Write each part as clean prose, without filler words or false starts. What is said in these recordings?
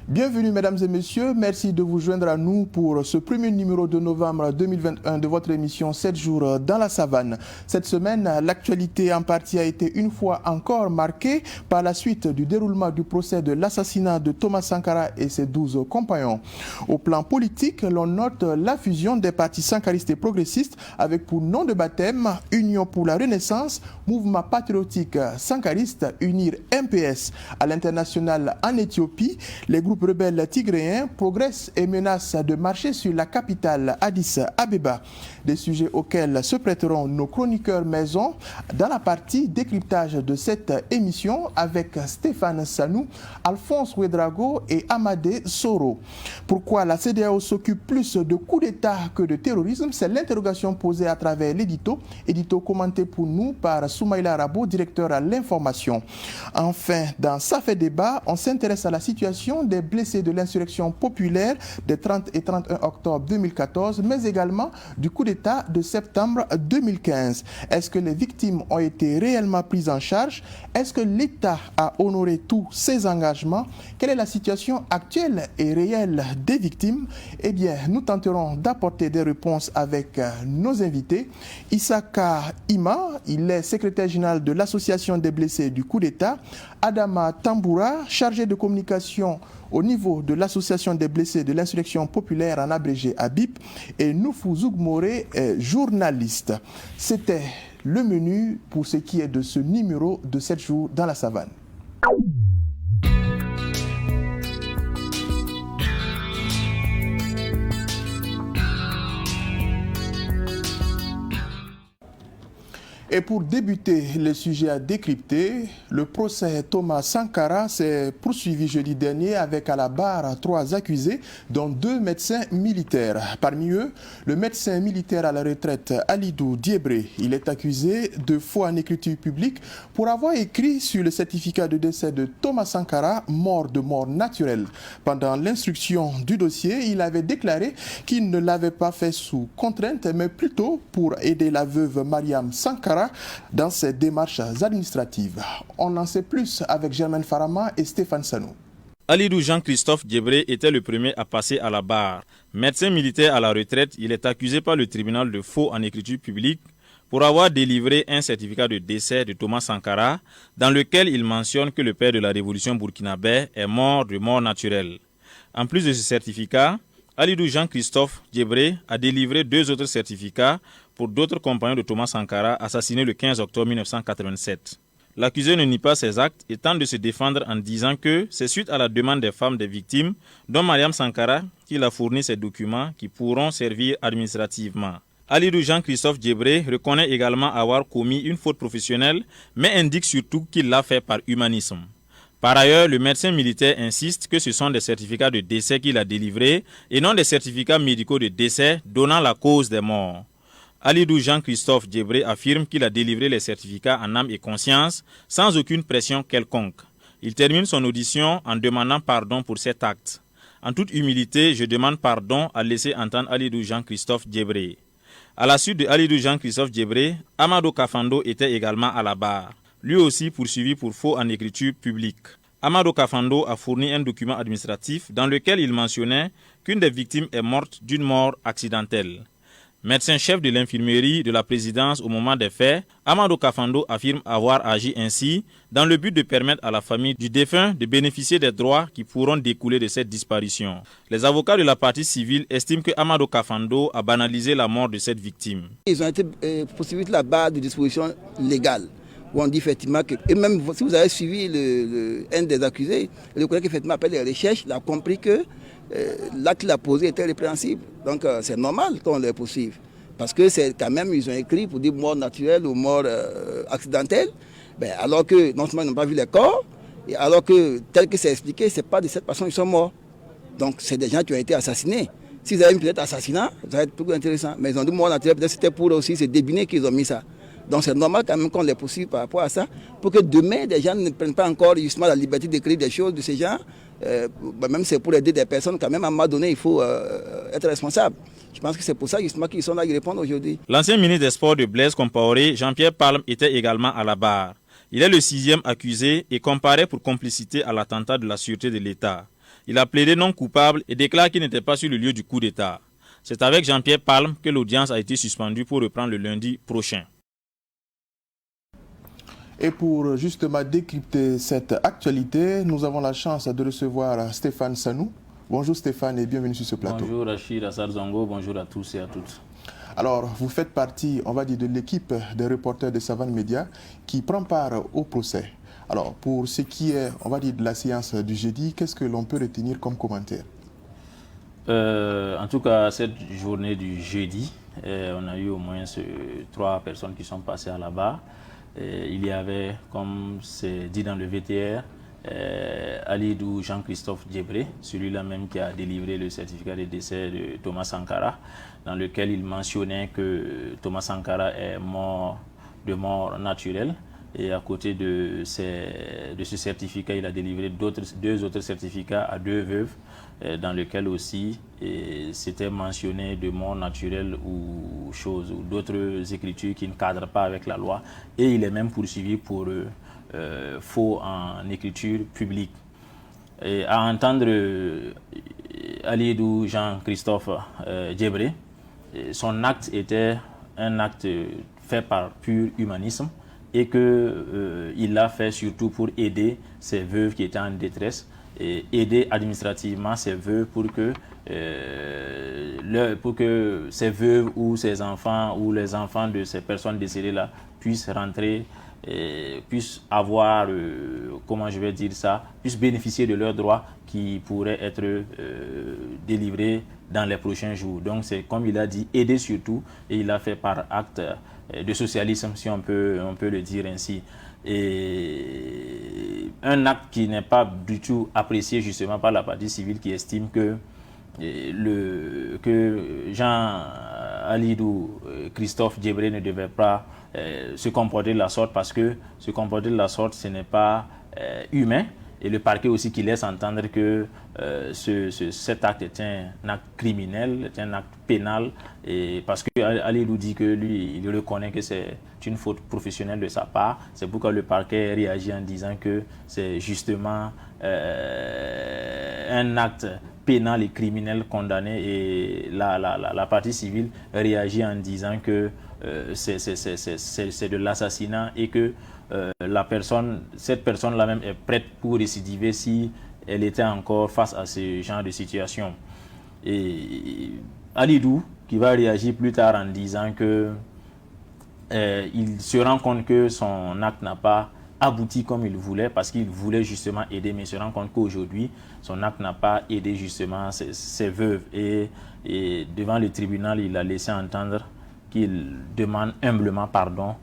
Bienvenue mesdames et messieurs, merci de vous joindre à nous pour ce premier numéro de novembre 2021 de votre émission 7 jours dans la savane. Cette semaine, l'actualité en partie a été une fois encore marquée par la suite du déroulement du procès de l'assassinat de Thomas Sankara et ses 12 compagnons. Au plan politique, l'on note la fusion des partis sankaristes et progressistes avec pour nom de baptême Union pour la Renaissance, Mouvement patriotique sankariste, Unir MPS. À l'international en Éthiopie, les groupes rebelles tigréens progressent et menacent de marcher sur la capitale Addis Abeba. Des sujets auxquels se prêteront nos chroniqueurs maison dans la partie décryptage de cette émission avec Stéphane Sanou, Alphonse Ouedraogo et Amadé Soro. Pourquoi la CEDEAO s'occupe plus de coups d'État que de terrorisme? C'est l'interrogation posée à travers l'édito commenté pour nous par Soumaïla Rabo, directeur à l'information. Enfin, dans Ça fait débat, on s'intéresse à la situation des blessés de l'insurrection populaire des 30 et 31 octobre 2014, mais également du coup d'État de septembre 2015. Est-ce que les victimes ont été réellement prises en charge? Est-ce que l'État a honoré tous ses engagements? Quelle est la situation actuelle et réelle des victimes? Eh bien, nous tenterons d'apporter des réponses avec nos invités. Issaka Ima, il est secrétaire général de l'Association des blessés du coup d'État. Adama Tamboura, chargé de communication au niveau de l'Association des blessés de l'insurrection populaire en abrégé ABIP, et Noufou Zougmoré, journaliste. C'était le menu pour ce qui est de ce numéro de 7 jours dans la savane. Et pour débuter le sujet à décrypter, le procès Thomas Sankara s'est poursuivi jeudi dernier avec à la barre 3 accusés, dont 2 médecins militaires. Parmi eux, le médecin militaire à la retraite Alidou Diebré. Il est accusé de faux en écriture publique pour avoir écrit sur le certificat de décès de Thomas Sankara, mort de mort naturelle. Pendant l'instruction du dossier, il avait déclaré qu'il ne l'avait pas fait sous contrainte, mais plutôt pour aider la veuve Mariam Sankara dans ses démarches administratives. On en sait plus avec Germaine Farama et Stéphane Sanou. Alidou Jean-Christophe Diebré était le premier à passer à la barre. Médecin militaire à la retraite, il est accusé par le tribunal de faux en écriture publique pour avoir délivré un certificat de décès de Thomas Sankara dans lequel il mentionne que le père de la révolution burkinabé est mort de mort naturelle. En plus de ce certificat, Alidou Jean-Christophe Diebré a délivré 2 autres certificats pour d'autres compagnons de Thomas Sankara assassinés le 15 octobre 1987. L'accusé ne nie pas ses actes et tente de se défendre en disant que c'est suite à la demande des femmes des victimes, dont Mariam Sankara, qu'il a fourni ces documents qui pourront servir administrativement. Alidou Jean-Christophe Diebré reconnaît également avoir commis une faute professionnelle, mais indique surtout qu'il l'a fait par humanisme. Par ailleurs, le médecin militaire insiste que ce sont des certificats de décès qu'il a délivrés et non des certificats médicaux de décès donnant la cause des morts. Alidou Jean-Christophe Diebré affirme qu'il a délivré les certificats en âme et conscience sans aucune pression quelconque. Il termine son audition en demandant pardon pour cet acte. En toute humilité, je demande pardon, à laisser entendre Alidou Jean-Christophe Diebré. À la suite de Alidou Jean-Christophe Diebré, Amadou Kafando était également à la barre, lui aussi poursuivi pour faux en écriture publique. Amadou Kafando a fourni un document administratif dans lequel il mentionnait qu'une des victimes est morte d'une mort accidentelle. Médecin-chef de l'infirmerie de la présidence au moment des faits, Amadou Kafando affirme avoir agi ainsi dans le but de permettre à la famille du défunt de bénéficier des droits qui pourront découler de cette disparition. Les avocats de la partie civile estiment que Amadou Kafando a banalisé la mort de cette victime. Ils ont été poursuivis de la barre de dispositions légales. Où on dit effectivement que, et même si vous avez suivi un des accusés, le collègue effectivement après les recherches, il a compris que l'acte qu'il a posé était répréhensible. Donc c'est normal qu'on les poursuive. Parce que c'est quand même, ils ont écrit pour dire mort naturelle ou mort accidentelle, alors que non seulement ils n'ont pas vu les corps, et alors que tel que c'est expliqué, ce n'est pas de cette façon qu'ils sont morts. Donc c'est des gens qui ont été assassinés. S'ils avaient mis peut-être assassinat, ça va être plus intéressant. Mais ils ont dit mort naturelle, peut-être c'était pour aussi se débiner qu'ils ont mis ça. Donc c'est normal quand même qu'on les poursuive par rapport à ça, pour que demain, des gens ne prennent pas encore justement la liberté d'écrire des choses de ces gens. Même c'est pour aider des personnes, quand même à un moment donné, il faut être responsable. Je pense que c'est pour ça justement qu'ils sont là, ils répondent aujourd'hui. L'ancien ministre des Sports de Blaise Compaoré, Jean-Pierre Palme, était également à la barre. Il est le 6e accusé et comparé pour complicité à l'attentat de la sûreté de l'État. Il a plaidé non coupable et déclare qu'il n'était pas sur le lieu du coup d'État. C'est avec Jean-Pierre Palme que l'audience a été suspendue pour reprendre le lundi prochain. Et pour justement décrypter cette actualité, nous avons la chance de recevoir Stéphane Sanou. Bonjour Stéphane et bienvenue sur ce plateau. Bonjour Rachid Assad Zongo, bonjour à tous et à toutes. Alors, vous faites partie, on va dire, de l'équipe des reporters de Savane Média qui prend part au procès. Alors, pour ce qui est, on va dire, de la séance du jeudi, qu'est-ce que l'on peut retenir comme commentaire? En tout cas, cette journée du jeudi, on a eu au moins 3 personnes qui sont passées à la barre. Il y avait, comme c'est dit dans le VTR, Alidou Jean-Christophe Djebré, celui-là même qui a délivré le certificat de décès de Thomas Sankara, dans lequel il mentionnait que Thomas Sankara est mort de mort naturelle. Et à côté de ce certificat, il a délivré 2 autres certificats à 2 veuves, dans lesquels aussi c'était mentionné de mort naturelle ou choses, ou d'autres écritures qui ne cadrent pas avec la loi. Et il est même poursuivi pour faux en écriture publique. Et à entendre Alidou Jean-Christophe Djebré, son acte était un acte fait par pur humanisme, et qu'il l'a fait surtout pour aider ces veuves qui étaient en détresse, et aider administrativement ces veuves pour que ces veuves ou ces enfants ou les enfants de ces personnes décédées-là puissent rentrer, puissent avoir, comment je vais dire ça, puissent bénéficier de leurs droits qui pourraient être délivrés dans les prochains jours. Donc c'est comme il a dit, aider surtout, et il a fait par acte de socialisme, si on peut le dire ainsi. Et un acte qui n'est pas du tout apprécié justement par la partie civile, qui estime que Jean-Alidou Christophe Djebré ne devait pas se comporter de la sorte, parce que se comporter de la sorte, ce n'est pas humain. Et le parquet aussi qui laisse entendre que cet acte est un acte criminel, est un acte pénal, et parce que Alidou dit que lui, il reconnaît que c'est une faute professionnelle de sa part. C'est pourquoi le parquet réagit en disant que c'est justement un acte pénal et criminel condamné, et la partie civile réagit en disant que c'est de l'assassinat, et que cette personne-là même est prête pour récidiver si elle était encore face à ce genre de situation. Et Alidou, qui va réagir plus tard en disant que il se rend compte que son acte n'a pas abouti comme il voulait, parce qu'il voulait justement aider, mais il se rend compte qu'aujourd'hui, son acte n'a pas aidé justement ses veuves. Et devant le tribunal, il a laissé entendre qu'il demande humblement pardon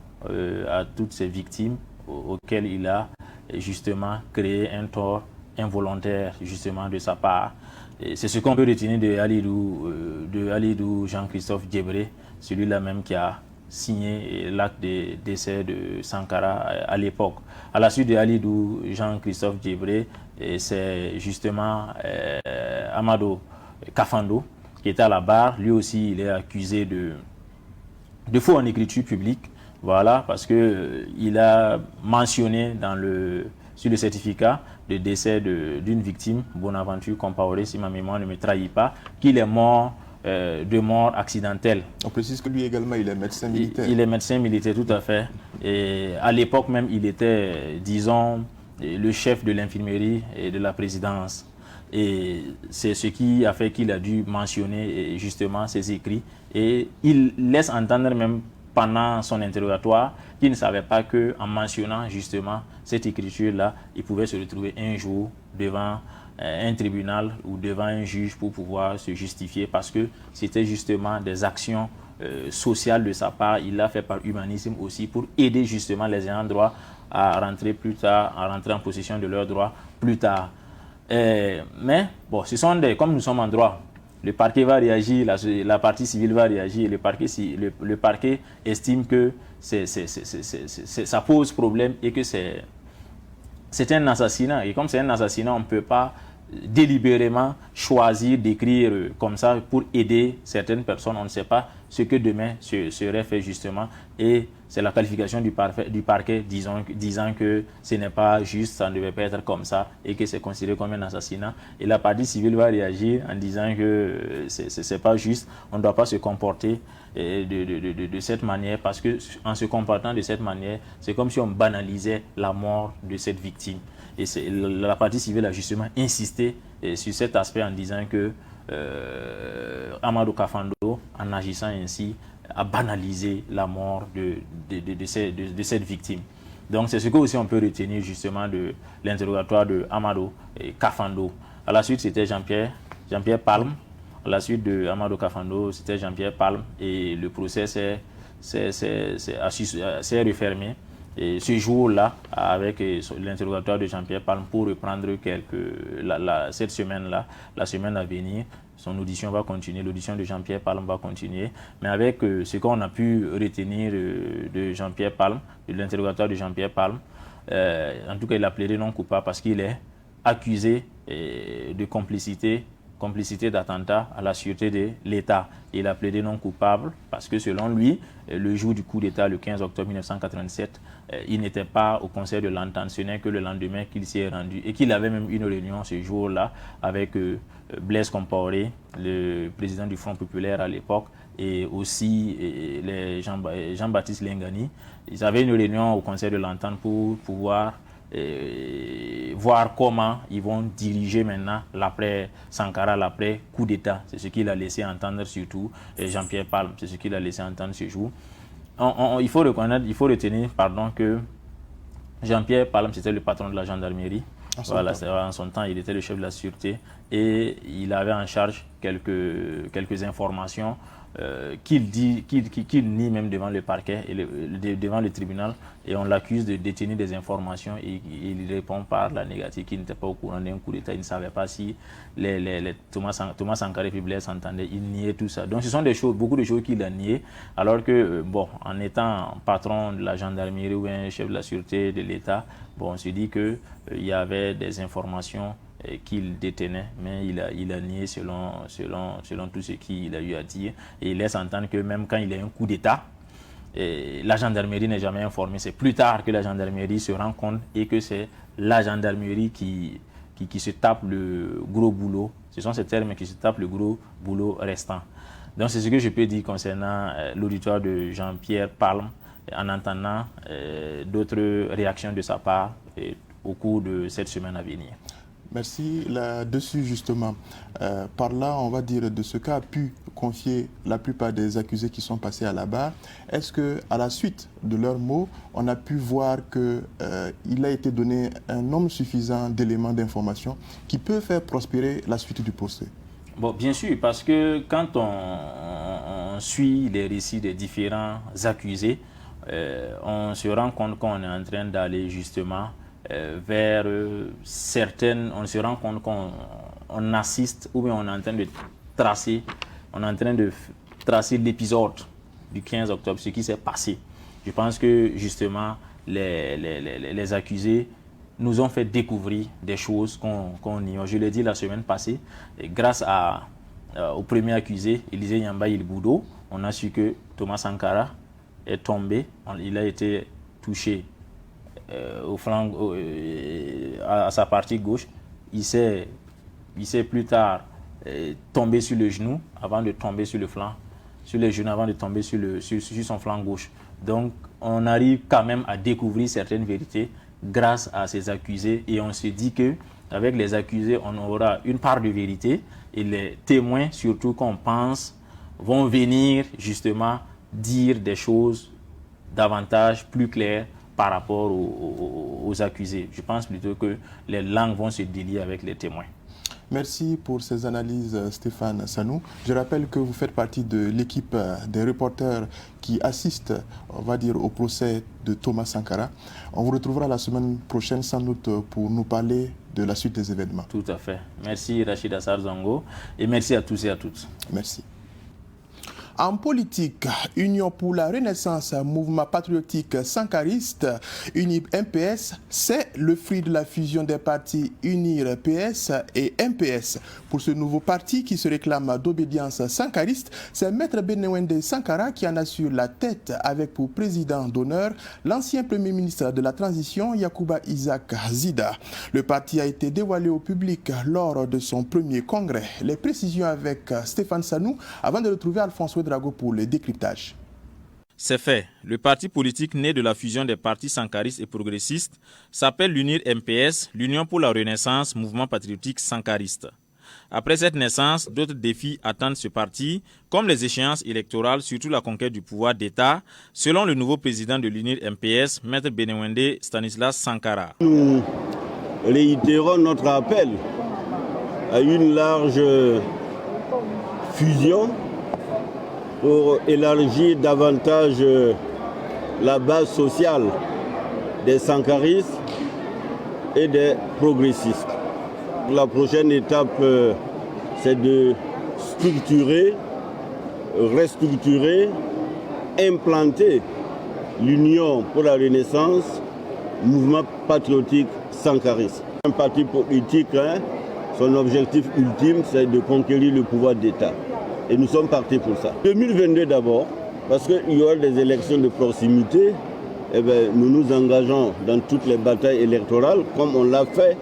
à toutes ces victimes auxquelles il a justement créé un tort involontaire justement de sa part. C'est ce qu'on peut retenir de Alidou Jean-Christophe Djebré, celui-là même qui a signé l'acte de décès de Sankara à l'époque. À la suite de Alidou Jean-Christophe Djebré, c'est justement Amadou Kafando qui était à la barre. Lui aussi, il est accusé de faux en écriture publique. Voilà, parce qu'il a mentionné sur le certificat de décès d'une victime, Bonaventure Compaoré, si ma mémoire ne me trahit pas, qu'il est mort de mort accidentelle. On précise que lui également, il est médecin militaire. Il est médecin militaire, tout à fait. Et à l'époque même, il était, disons, le chef de l'infirmerie et de la présidence. Et c'est ce qui a fait qu'il a dû mentionner justement ses écrits. Et il laisse entendre même pendant son interrogatoire qu'il ne savait pas qu'en mentionnant justement cette écriture-là, il pouvait se retrouver un jour devant un tribunal ou devant un juge pour pouvoir se justifier, parce que c'était justement des actions sociales de sa part. Il l'a fait par humanisme aussi, pour aider justement les ayants droit à rentrer plus tard, à rentrer en possession de leurs droits plus tard. Mais bon, comme nous sommes en droit, le parquet va réagir, la partie civile va réagir, le parquet estime que ça pose problème et que c'est un assassinat. Et comme c'est un assassinat, on ne peut pas délibérément choisir d'écrire comme ça pour aider certaines personnes. On ne sait pas ce que demain serait fait justement, et c'est la qualification du parquet disant que ce n'est pas juste, ça ne devait pas être comme ça et que c'est considéré comme un assassinat. Et la partie civile va réagir en disant que c'est pas juste, on ne doit pas se comporter de cette manière, parce que en se comportant de cette manière, c'est comme si on banalisait la mort de cette victime. Et la partie civile a justement insisté sur cet aspect en disant que Amadou Kafando, en agissant ainsi, a banalisé la mort de cette victime. Donc c'est ce que aussi on peut retenir justement de l'interrogatoire de Amadou Kafando. À la suite, c'était Jean-Pierre Palm. À la suite de Amadou Kafando, c'était Jean-Pierre Palm, et le procès s'est refermé. Et ce jour-là, avec l'interrogatoire de Jean-Pierre Palm, pour reprendre cette semaine-là, la semaine à venir, son audition va continuer, l'audition de Jean-Pierre Palm va continuer. Mais avec ce qu'on a pu retenir de Jean-Pierre Palm, de l'interrogatoire de Jean-Pierre Palm, en tout cas, il a plaidé non coupable parce qu'il est accusé de complicité d'attentat à la sûreté de l'État. Il a plaidé non coupable parce que selon lui, le jour du coup d'État, le 15 octobre 1987, il n'était pas au conseil de l'entente. Ce n'est que le lendemain qu'il s'y est rendu et qu'il avait même une réunion ce jour-là avec Blaise Compaoré, le président du Front populaire à l'époque, et aussi Jean-Baptiste Lengani. Ils avaient une réunion au conseil de l'entente pour pouvoir voir comment ils vont diriger maintenant l'après Sankara, l'après coup d'État. C'est ce qu'il a laissé entendre surtout Jean-Pierre Palm, c'est ce qu'il a laissé entendre ce jour. Il faut retenir que Jean-Pierre Palm, c'était le patron de la gendarmerie. Voilà, en son temps, il était le chef de la sûreté et il avait en charge quelques informations qu'il nie même devant le parquet et devant le tribunal, et on l'accuse de détenir des informations et il répond par la négative, qu'il n'était pas au courant d'un coup d'État, il ne savait pas si Thomas Sankara et Blaise s'entendaient, il niait tout ça. Donc ce sont beaucoup de choses qu'il a niées, alors que en étant patron de la gendarmerie ou un chef de la sûreté de l'État, on se dit qu'il y avait des informations qu'il détenait, mais il a nié selon tout ce qu'il a eu à dire. Et il laisse entendre que même quand il y a un coup d'État, la gendarmerie n'est jamais informée. C'est plus tard que la gendarmerie se rend compte et que c'est la gendarmerie qui se tape le gros boulot. Ce sont ces termes qui se tapent le gros boulot restant. Donc c'est ce que je peux dire concernant l'auditoire de Jean-Pierre Palm, en entendant d'autres réactions de sa part au cours de cette semaine à venir. Merci. Là-dessus, justement, par là, on va dire de ce qu'a pu confier la plupart des accusés qui sont passés à la barre, est-ce qu'à la suite de leurs mots, on a pu voir qu'il a été donné un nombre suffisant d'éléments d'information qui peut faire prospérer la suite du procès? Bien sûr, parce que quand on suit les récits des différents accusés, on se rend compte qu'on est en train d'aller justement vers certaines, on se rend compte qu'on assiste, ou bien on est en train de tracer l'épisode du 15 octobre, ce qui s'est passé. Je pense que justement les accusés nous ont fait découvrir des choses qu'on ignore. Je l'ai dit la semaine passée, grâce au premier accusé, Élisée Nyamba Ilboudo, on a su que Thomas Sankara est tombé, il a été touché au flanc, à sa partie gauche. Il s'est plus tard tombé sur le genou avant de tomber sur le flanc, sur les genoux avant de tomber sur son flanc gauche. Donc on arrive quand même à découvrir certaines vérités grâce à ces accusés, et on se dit que avec les accusés on aura une part de vérité, et les témoins surtout qu'on pense vont venir justement dire des choses davantage plus claires par rapport aux accusés. Je pense plutôt que les langues vont se délier avec les témoins. Merci pour ces analyses, Stéphane Sanou. Je rappelle que vous faites partie de l'équipe des reporters qui assistent, on va dire, au procès de Thomas Sankara. On vous retrouvera la semaine prochaine sans doute pour nous parler de la suite des événements. Tout à fait. Merci Rachid Assar Zongo et merci à tous et à toutes. Merci. En politique, Union pour la Renaissance, mouvement patriotique sankariste, UNIP MPS, c'est le fruit de la fusion des partis UNIR PS et MPS. Pour ce nouveau parti qui se réclame d'obédience sankariste, c'est Maître Benewende Sankara qui en assure la tête avec pour président d'honneur l'ancien premier ministre de la transition Yacouba Isaac Zida. Le parti a été dévoilé au public lors de son premier congrès. Les précisions avec Stéphane Sanou avant de retrouver Alphonse Ouedraogo pour le décryptage. C'est fait. Le parti politique né de la fusion des partis sankaristes et progressistes s'appelle l'UNIR MPS, l'Union pour la Renaissance, mouvement patriotique sankariste. Après cette naissance, d'autres défis attendent ce parti, comme les échéances électorales, surtout la conquête du pouvoir d'État, selon le nouveau président de l'UNIR MPS, Maître Benewende Stanislas Sankara. Nous réitérons notre appel à une large fusion pour élargir davantage la base sociale des sankaristes et des progressistes. La prochaine étape, c'est de structurer, restructurer, implanter l'Union pour la Renaissance, mouvement patriotique sankariste. Un parti politique, son objectif ultime, c'est de conquérir le pouvoir d'État. Et nous sommes partis pour ça. 2022 d'abord, parce qu'il y aura des élections de proximité, nous nous engageons dans toutes les batailles électorales, comme on l'a fait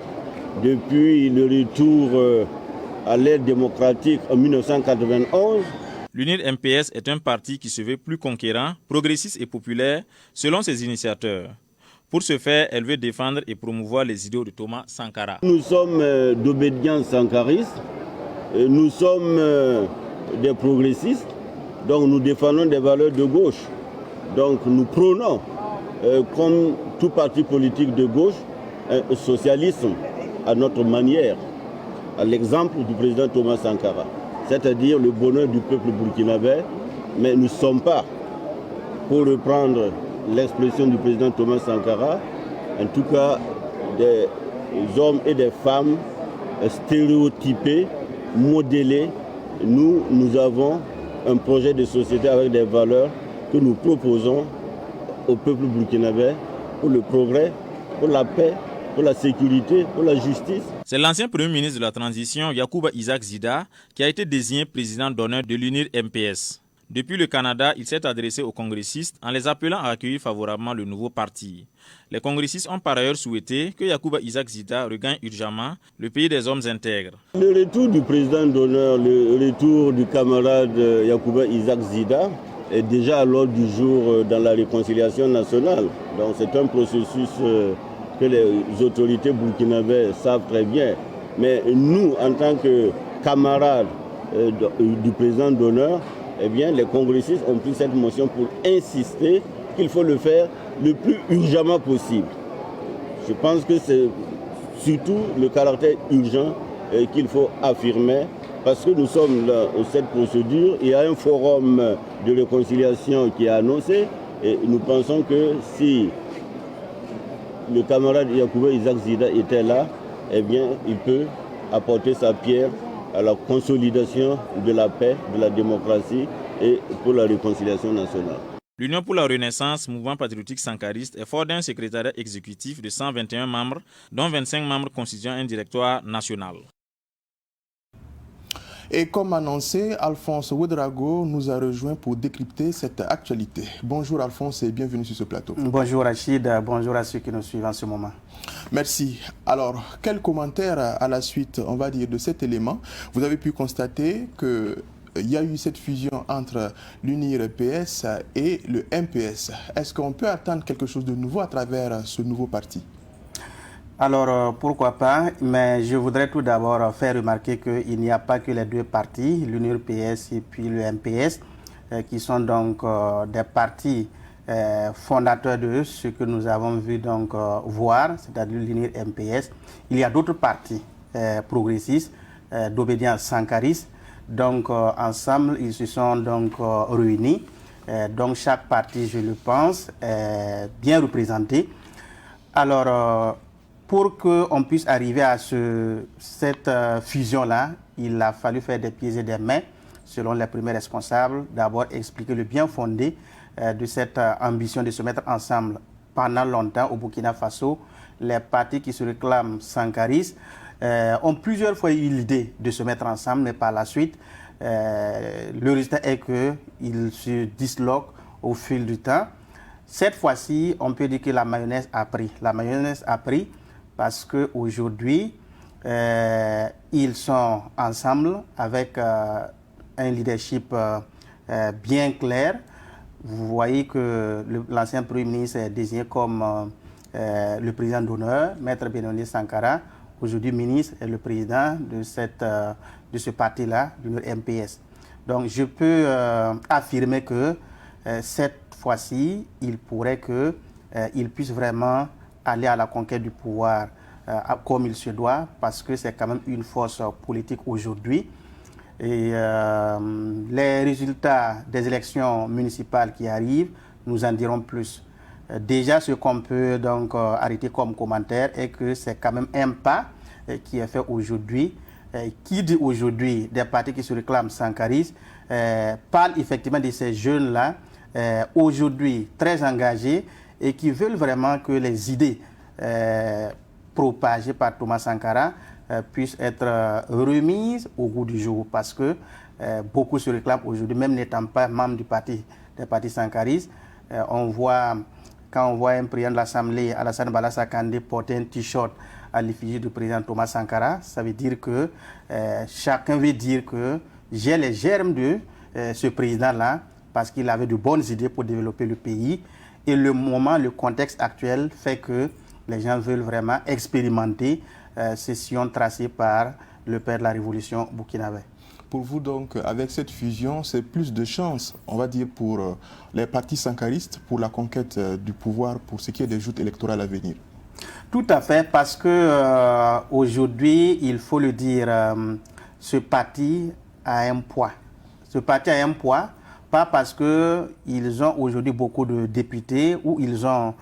depuis le retour à l'ère démocratique en 1991. L'UNIR MPS est un parti qui se veut plus conquérant, progressiste et populaire, selon ses initiateurs. Pour ce faire, elle veut défendre et promouvoir les idéaux de Thomas Sankara. Nous sommes d'obédience sankariste, nous sommes des progressistes, donc nous défendons des valeurs de gauche. Donc nous prônons, comme tout parti politique de gauche, un socialisme à notre manière, à l'exemple du président Thomas Sankara, c'est-à-dire le bonheur du peuple burkinabé, mais nous ne sommes pas, pour reprendre l'expression du président Thomas Sankara, en tout cas des hommes et des femmes stéréotypés, modélés. Nous avons un projet de société avec des valeurs que nous proposons au peuple burkinabé pour le progrès, pour la paix, pour la sécurité, pour la justice. C'est l'ancien premier ministre de la transition, Yacouba Isaac Zida, qui a été désigné président d'honneur de l'UNIR MPS. Depuis le Canada, il s'est adressé aux congressistes en les appelant à accueillir favorablement le nouveau parti. Les congressistes ont par ailleurs souhaité que Yacouba Isaac Zida regagne urgemment le pays des hommes intègres. Le retour du président d'honneur, le retour du camarade Yacouba Isaac Zida est déjà à l'ordre du jour dans la réconciliation nationale. Donc c'est un processus que les autorités burkinabées savent très bien. Mais nous, en tant que camarades du président d'honneur, eh bien, les congressistes ont pris cette motion pour insister qu'il faut le faire le plus urgemment possible. Je pense que c'est surtout le caractère urgent qu'il faut affirmer parce que nous sommes dans cette procédure. Il y a un forum de réconciliation qui est annoncé et nous pensons que si le camarade Yacouba Isaac Zida était là, eh bien, il peut apporter sa pierre à la consolidation de la paix, de la démocratie et pour la réconciliation nationale. L'Union pour la Renaissance, mouvement patriotique sankariste, est fort d'un secrétariat exécutif de 121 membres, dont 25 membres constituant un directoire national. Et comme annoncé, Alphonse Ouedraogo nous a rejoint pour décrypter cette actualité. Bonjour Alphonse et bienvenue sur ce plateau. Bonjour Rachid, bonjour à ceux qui nous suivent en ce moment. Merci. Alors, quel commentaire à la suite, on va dire, de cet élément? Vous avez pu constater qu'il y a eu cette fusion entre l'UNIR PS et le MPS. Est-ce qu'on peut attendre quelque chose de nouveau à travers ce nouveau parti? Alors, pourquoi pas, mais je voudrais tout d'abord faire remarquer qu'il n'y a pas que les deux partis, l'UNIR PS et puis le MPS, qui sont donc des partis fondateurs de ce que nous avons vu donc voir, c'est-à-dire l'UNIR MPS. Il y a d'autres partis progressistes, d'obédience sankariste. Donc, ensemble, ils se sont donc réunis. Donc, chaque parti, je le pense, est bien représenté. Alors, pour qu'on puisse arriver à cette fusion-là, il a fallu faire des pieds et des mains selon les premiers responsables, d'abord expliquer le bien fondé de cette ambition de se mettre ensemble pendant longtemps au Burkina Faso. Les partis qui se réclament sankaristes ont plusieurs fois eu l'idée de se mettre ensemble, mais par la suite, le résultat est qu'ils se disloquent au fil du temps. Cette fois-ci, on peut dire que la mayonnaise a pris. La mayonnaise a pris parce qu'aujourd'hui, ils sont ensemble avec un leadership bien clair. Vous voyez que l'ancien Premier ministre est désigné comme le président d'honneur, Maître Benoni Sankara, aujourd'hui ministre et le président de ce parti-là, l'Union MPS. Donc je peux affirmer que cette fois-ci, il pourrait qu'il puisse vraiment aller à la conquête du pouvoir comme il se doit, parce que c'est quand même une force politique aujourd'hui. Et les résultats des élections municipales qui arrivent nous en diront plus. Déjà, ce qu'on peut donc arrêter comme commentaire est que c'est quand même un pas qui est fait aujourd'hui. Qui dit aujourd'hui des partis qui se réclament sankaristes parle effectivement de ces jeunes-là, aujourd'hui très engagés et qui veulent vraiment que les idées propagées par Thomas Sankara puissent être remises au goût du jour, parce que beaucoup se réclament aujourd'hui, même n'étant pas membres des partis sankaristes. Quand on voit un président de l'Assemblée, Alassane Bala Kandé, porter un t-shirt à l'effigie du président Thomas Sankara, ça veut dire que chacun veut dire que j'ai les germes de ce président-là, parce qu'il avait de bonnes idées pour développer le pays. Et le contexte actuel fait que les gens veulent vraiment expérimenter ces sillons tracés par le père de la révolution burkinabé. Pour vous donc, avec cette fusion, c'est plus de chance, on va dire, pour les partis sankaristes, pour la conquête du pouvoir, pour ce qui est des joutes électorales à venir? Tout à fait, parce que aujourd'hui, il faut le dire, ce parti a un poids. Ce parti a un poids, pas parce qu'ils ont aujourd'hui beaucoup de députés ou ils ont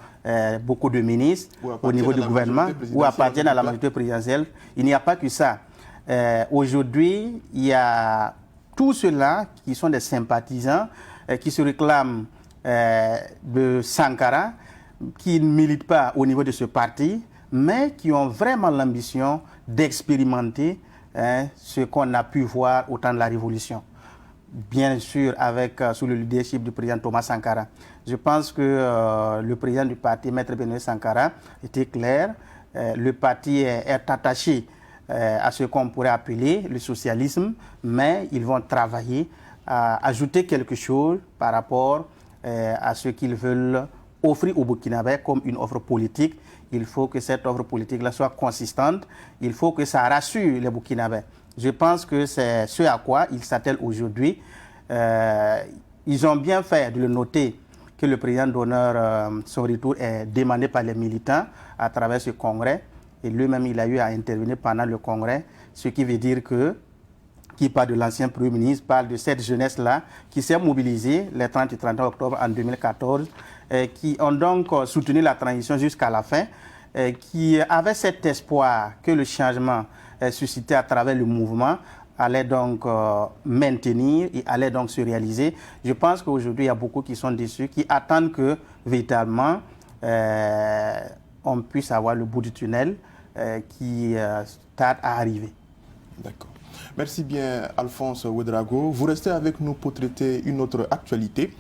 beaucoup de ministres au niveau du gouvernement ou appartiennent à la majorité présidentielle. Il n'y a pas que ça. Aujourd'hui, il y a tous ceux-là qui sont des sympathisants, qui se réclament de Sankara, qui ne militent pas au niveau de ce parti, mais qui ont vraiment l'ambition d'expérimenter ce qu'on a pu voir au temps de la Révolution. Bien sûr, sous le leadership du président Thomas Sankara. Je pense que le président du parti, Maître Benoni Sankara, était clair. Le parti est attaché à ce qu'on pourrait appeler le socialisme, mais ils vont travailler à ajouter quelque chose par rapport à ce qu'ils veulent offrir aux Burkinabés comme une offre politique. Il faut que cette offre politique-là soit consistante. Il faut que ça rassure les Burkinabés. Je pense que c'est ce à quoi ils s'attellent aujourd'hui. Ils ont bien fait de le noter que le président d'honneur, son retour est demandé par les militants à travers ce congrès. Et lui-même, il a eu à intervenir pendant le congrès, ce qui veut dire qui parle de l'ancien Premier ministre, parle de cette jeunesse-là qui s'est mobilisée les 30 et 31 octobre en 2014, qui ont donc soutenu la transition jusqu'à la fin, qui avait cet espoir que le changement suscité à travers le mouvement allait donc maintenir et allait donc se réaliser. Je pense qu'aujourd'hui, il y a beaucoup qui sont déçus, qui attendent que véritablement on puisse avoir le bout du tunnel qui tarde à arriver. D'accord. Merci bien, Alphonse Ouedraogo. Vous restez avec nous pour traiter une autre actualité.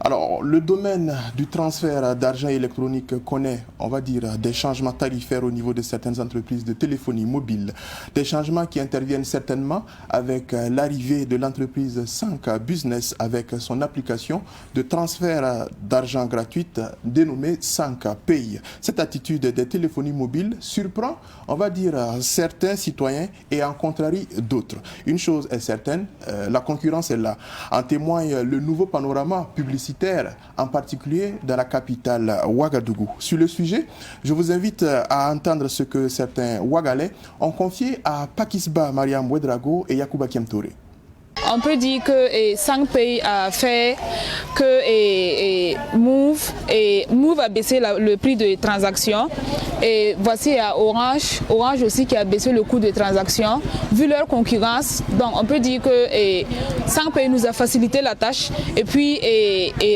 Alors, le domaine du transfert d'argent électronique connaît, on va dire, des changements tarifaires au niveau de certaines entreprises de téléphonie mobile. Des changements qui interviennent certainement avec l'arrivée de l'entreprise Sanka Business avec son application de transfert d'argent gratuite dénommée Sanka Pay. Cette attitude des téléphonies mobiles surprend, on va dire, certains citoyens et en contrarie d'autres. Une chose est certaine, la concurrence est là. En témoigne le nouveau panorama publicitaire, en particulier dans la capitale Ouagadougou. Sur le sujet, je vous invite à entendre ce que certains Ouagalais ont confié à Pakisba Mariam Ouedraogo et Yacouba Kiamtouré. on peut dire que 5 pays a fait que Move a baissé le prix de transaction. Et voici Orange aussi qui a baissé le coût de transaction. Vu leur concurrence, donc on peut dire que 5 pays nous a facilité la tâche. Et puis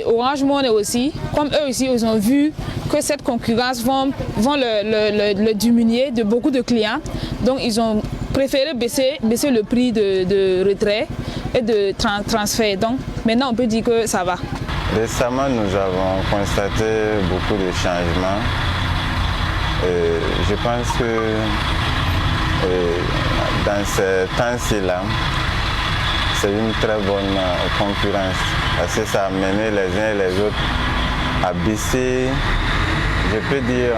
Orange Money aussi, comme eux aussi, ils ont vu que cette concurrence vont le diminuer de beaucoup de clients. Donc ils ont préféré baisser le prix de retrait et de transfert. Donc maintenant on peut dire que ça va. Récemment nous avons constaté beaucoup de changements. Je pense que dans ces temps-ci-là, c'est une très bonne concurrence parce que ça a mené les uns et les autres à baisser, je peux dire,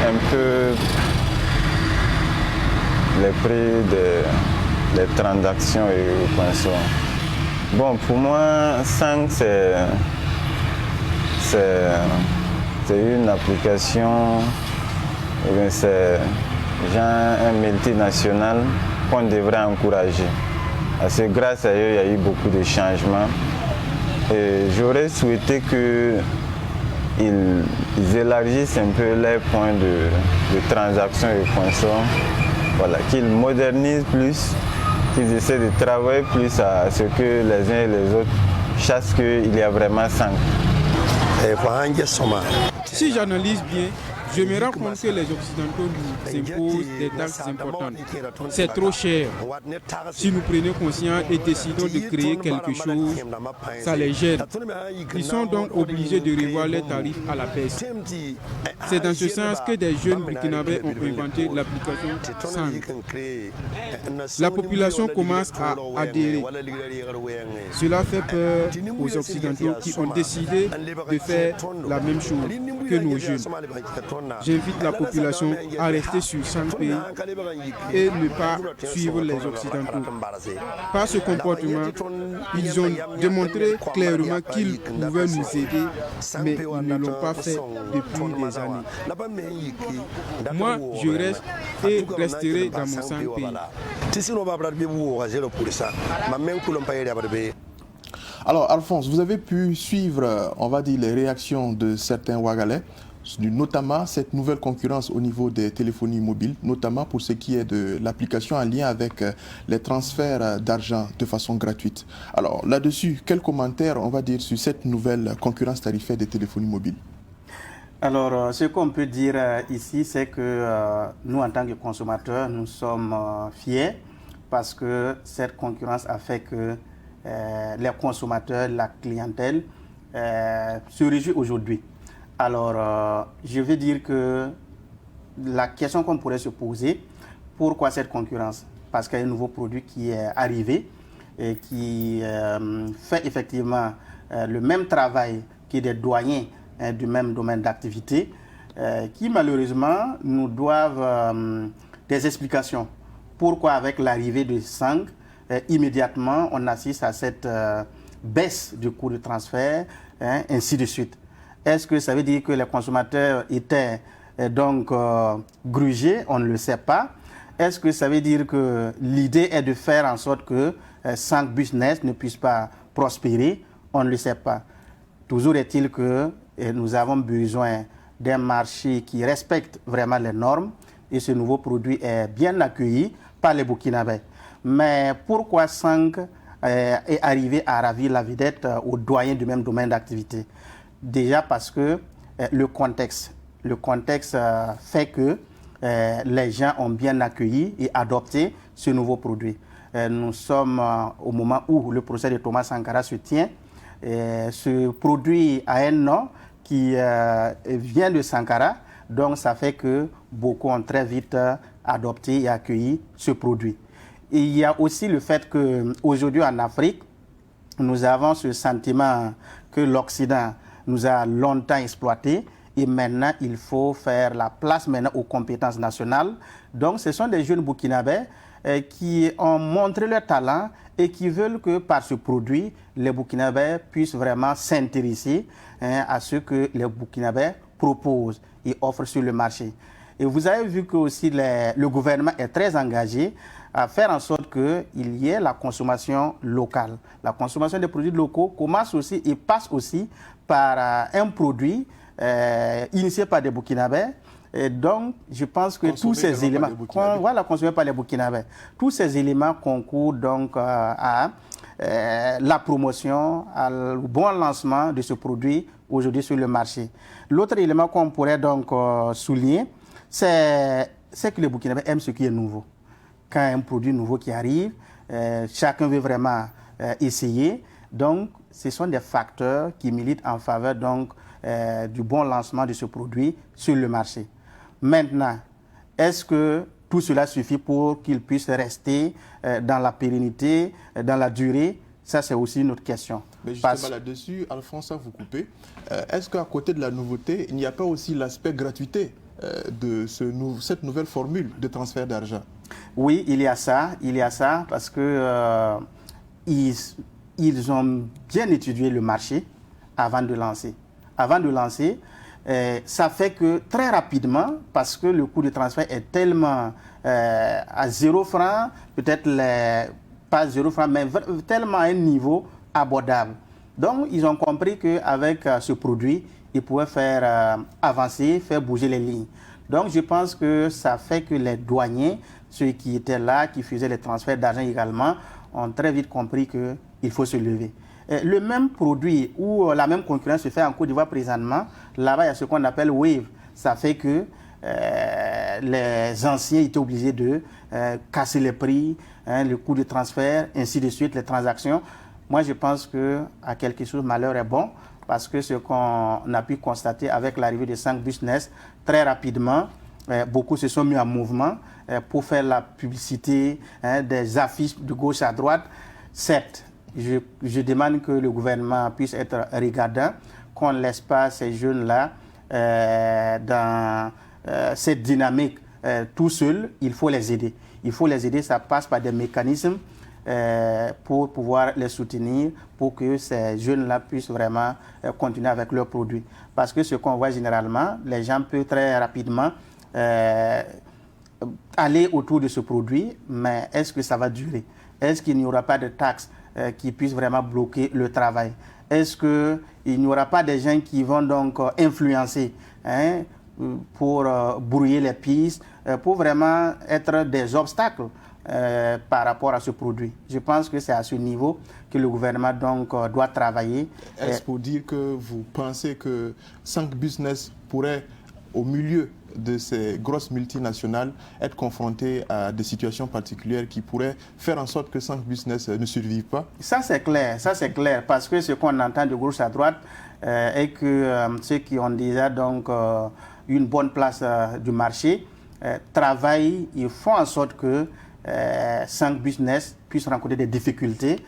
un peu les prix des transactions et consommation. Bon, pour moi, 5, c'est une application, c'est genre un multinational qu'on devrait encourager. Parce que grâce à eux, il y a eu beaucoup de changements. Et j'aurais souhaité qu'ils élargissent un peu les points de transaction et consommation. Voilà, qu'ils modernisent plus, qu'ils essaient de travailler plus à ce que les uns et les autres sachent qu'il y a vraiment 5. Si j'analyse bien, je me rends compte que les Occidentaux nous imposent des taxes importantes. C'est trop cher. Si nous prenons conscience et décidons de créer quelque chose, ça les gêne. Ils sont donc obligés de revoir les tarifs à la baisse. C'est dans ce sens que des jeunes burkinabés ont inventé l'application Sang. La population commence à adhérer. Cela fait peur aux Occidentaux qui ont décidé de faire la même chose que nos jeunes. J'invite la population à rester sur 5 pays et ne pas suivre les Occidentaux. Par ce comportement, ils ont démontré clairement qu'ils pouvaient nous aider, mais ils ne l'ont pas fait depuis des années. Moi, je reste et resterai dans mon 5 pays. Alors, Alphonse, vous avez pu suivre, on va dire, les réactions de certains Ouagalais, notamment cette nouvelle concurrence au niveau des téléphonies mobiles, notamment pour ce qui est de l'application en lien avec les transferts d'argent de façon gratuite. Alors là-dessus, quel commentaire on va dire sur cette nouvelle concurrence tarifaire des téléphonies mobiles? Alors, ce qu'on peut dire ici, c'est que nous, en tant que consommateurs, nous sommes fiers parce que cette concurrence a fait que les consommateurs, la clientèle, se réjouit aujourd'hui. Alors, je vais dire que la question qu'on pourrait se poser, pourquoi cette concurrence? Parce qu'il y a un nouveau produit qui est arrivé et qui fait effectivement le même travail que des doyens du même domaine d'activité, qui malheureusement nous doivent des explications. Pourquoi avec l'arrivée de Sang, immédiatement on assiste à cette baisse du coût de transfert, ainsi de suite. Est-ce que ça veut dire que les consommateurs étaient donc grugés? On ne le sait pas. Est-ce que ça veut dire que l'idée est de faire en sorte que 5 business ne puissent pas prospérer? On ne le sait pas. Toujours est-il que nous avons besoin d'un marché qui respecte vraiment les normes et ce nouveau produit est bien accueilli par les Burkinabés. Mais pourquoi 5 est arrivé à ravir la vedette aux doyens du même domaine d'activité? Déjà parce que le contexte fait que les gens ont bien accueilli et adopté ce nouveau produit. Nous sommes au moment où le procès de Thomas Sankara se tient. Ce produit a un nom qui vient de Sankara, donc ça fait que beaucoup ont très vite adopté et accueilli ce produit. Et il y a aussi le fait qu'aujourd'hui en Afrique, nous avons ce sentiment que l'Occident nous a longtemps exploité et maintenant il faut faire la place maintenant aux compétences nationales. Donc ce sont des jeunes Burkinabés qui ont montré leur talent et qui veulent que par ce produit, les Burkinabés puissent vraiment s'intéresser à ce que les Burkinabés proposent et offrent sur le marché. Et vous avez vu que aussi le gouvernement est très engagé à faire en sorte qu'il y ait la consommation locale. La consommation des produits locaux commence aussi et passe aussi par un produit initié par des Burkinabés. Et donc, je pense que tous ces éléments, voilà, consommés par les Burkinabés, tous ces éléments concourent donc à la promotion, au bon lancement de ce produit aujourd'hui sur le marché. L'autre élément qu'on pourrait donc souligner, c'est que les Burkinabés aiment ce qui est nouveau. Quand un produit nouveau qui arrive, chacun veut vraiment essayer. Donc, ce sont des facteurs qui militent en faveur donc, du bon lancement de ce produit sur le marché. Maintenant, est-ce que tout cela suffit pour qu'il puisse rester dans la pérennité, dans la durée? Ça, c'est aussi une autre question. Mais justement là-dessus, Alphonse, sans vous couper, est-ce qu'à côté de la nouveauté, il n'y a pas aussi l'aspect gratuité de cette nouvelle formule de transfert d'argent? Oui, il y a ça, parce que ils ont bien étudié le marché avant de lancer. Ça fait que très rapidement, parce que le coût de transfert est tellement à 0 francs, peut-être pas 0 francs, mais tellement à un niveau abordable. Donc, ils ont compris qu'avec ce produit, ils pouvaient faire avancer, faire bouger les lignes. Donc, je pense que ça fait que les douaniers, ceux qui étaient là, qui faisaient les transferts d'argent également, ont très vite compris qu'il faut se lever. Le même produit ou la même concurrence se fait en Côte d'Ivoire présentement. Là-bas, il y a ce qu'on appelle Wave. Ça fait que les anciens étaient obligés de casser les prix, le coût de transfert, ainsi de suite, les transactions. Moi, je pense qu'à quelque chose, malheur est bon, parce que ce qu'on a pu constater avec l'arrivée de 5 Business, très rapidement, beaucoup se sont mis en mouvement pour faire la publicité, des affiches de gauche à droite. Certes, je demande que le gouvernement puisse être regardant, qu'on ne laisse pas ces jeunes-là dans cette dynamique tout seuls. Il faut les aider. Ça passe par des mécanismes pour pouvoir les soutenir, pour que ces jeunes-là puissent vraiment continuer avec leurs produits. Parce que ce qu'on voit généralement, les gens peuvent très rapidement aller autour de ce produit, mais est-ce que ça va durer? Est-ce qu'il n'y aura pas de taxes qui puissent vraiment bloquer le travail? Est-ce qu'il n'y aura pas des gens qui vont donc influencer pour brouiller les pistes, pour vraiment être des obstacles par rapport à ce produit? Je pense que c'est à ce niveau que le gouvernement donc, doit travailler. Est-ce pour dire que vous pensez que 5 Business pourrait, au milieu de ces grosses multinationales, être confrontés à des situations particulières qui pourraient faire en sorte que 5 Business ne survivent pas? Ça c'est clair, parce que ce qu'on entend de gauche à droite est que ceux qui ont déjà donc une bonne place du marché travaillent, ils font en sorte que 5 Business puissent rencontrer des difficultés.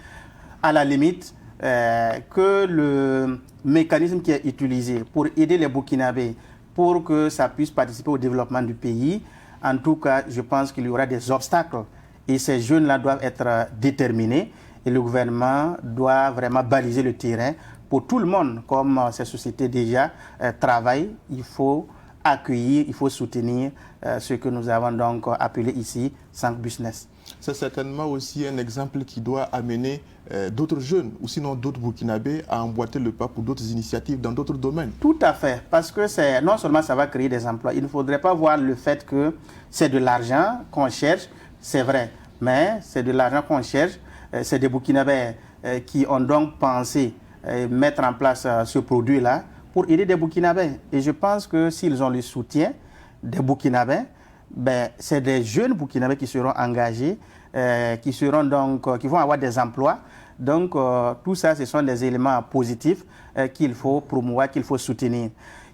À la limite, que le mécanisme qui est utilisé pour aider les Burkinabés, pour que ça puisse participer au développement du pays. En tout cas, je pense qu'il y aura des obstacles. Et ces jeunes-là doivent être déterminés. Et le gouvernement doit vraiment baliser le terrain pour tout le monde. Comme ces sociétés déjà travaillent, il faut accueillir, il faut soutenir ce que nous avons donc appelé ici 5 Business. C'est certainement aussi un exemple qui doit amener d'autres jeunes, ou sinon d'autres Burkinabés, à emboîter le pas pour d'autres initiatives dans d'autres domaines. Tout à fait, parce que non seulement ça va créer des emplois, il ne faudrait pas voir le fait que c'est de l'argent qu'on cherche, c'est vrai, mais c'est de l'argent qu'on cherche, c'est des Burkinabés qui ont donc pensé mettre en place ce produit-là pour aider des Burkinabés. Et je pense que s'ils ont le soutien des Burkinabés, c'est des jeunes Burkinabés qui seront engagés, qui vont avoir des emplois. Donc, tout ça, ce sont des éléments positifs qu'il faut promouvoir, qu'il faut soutenir.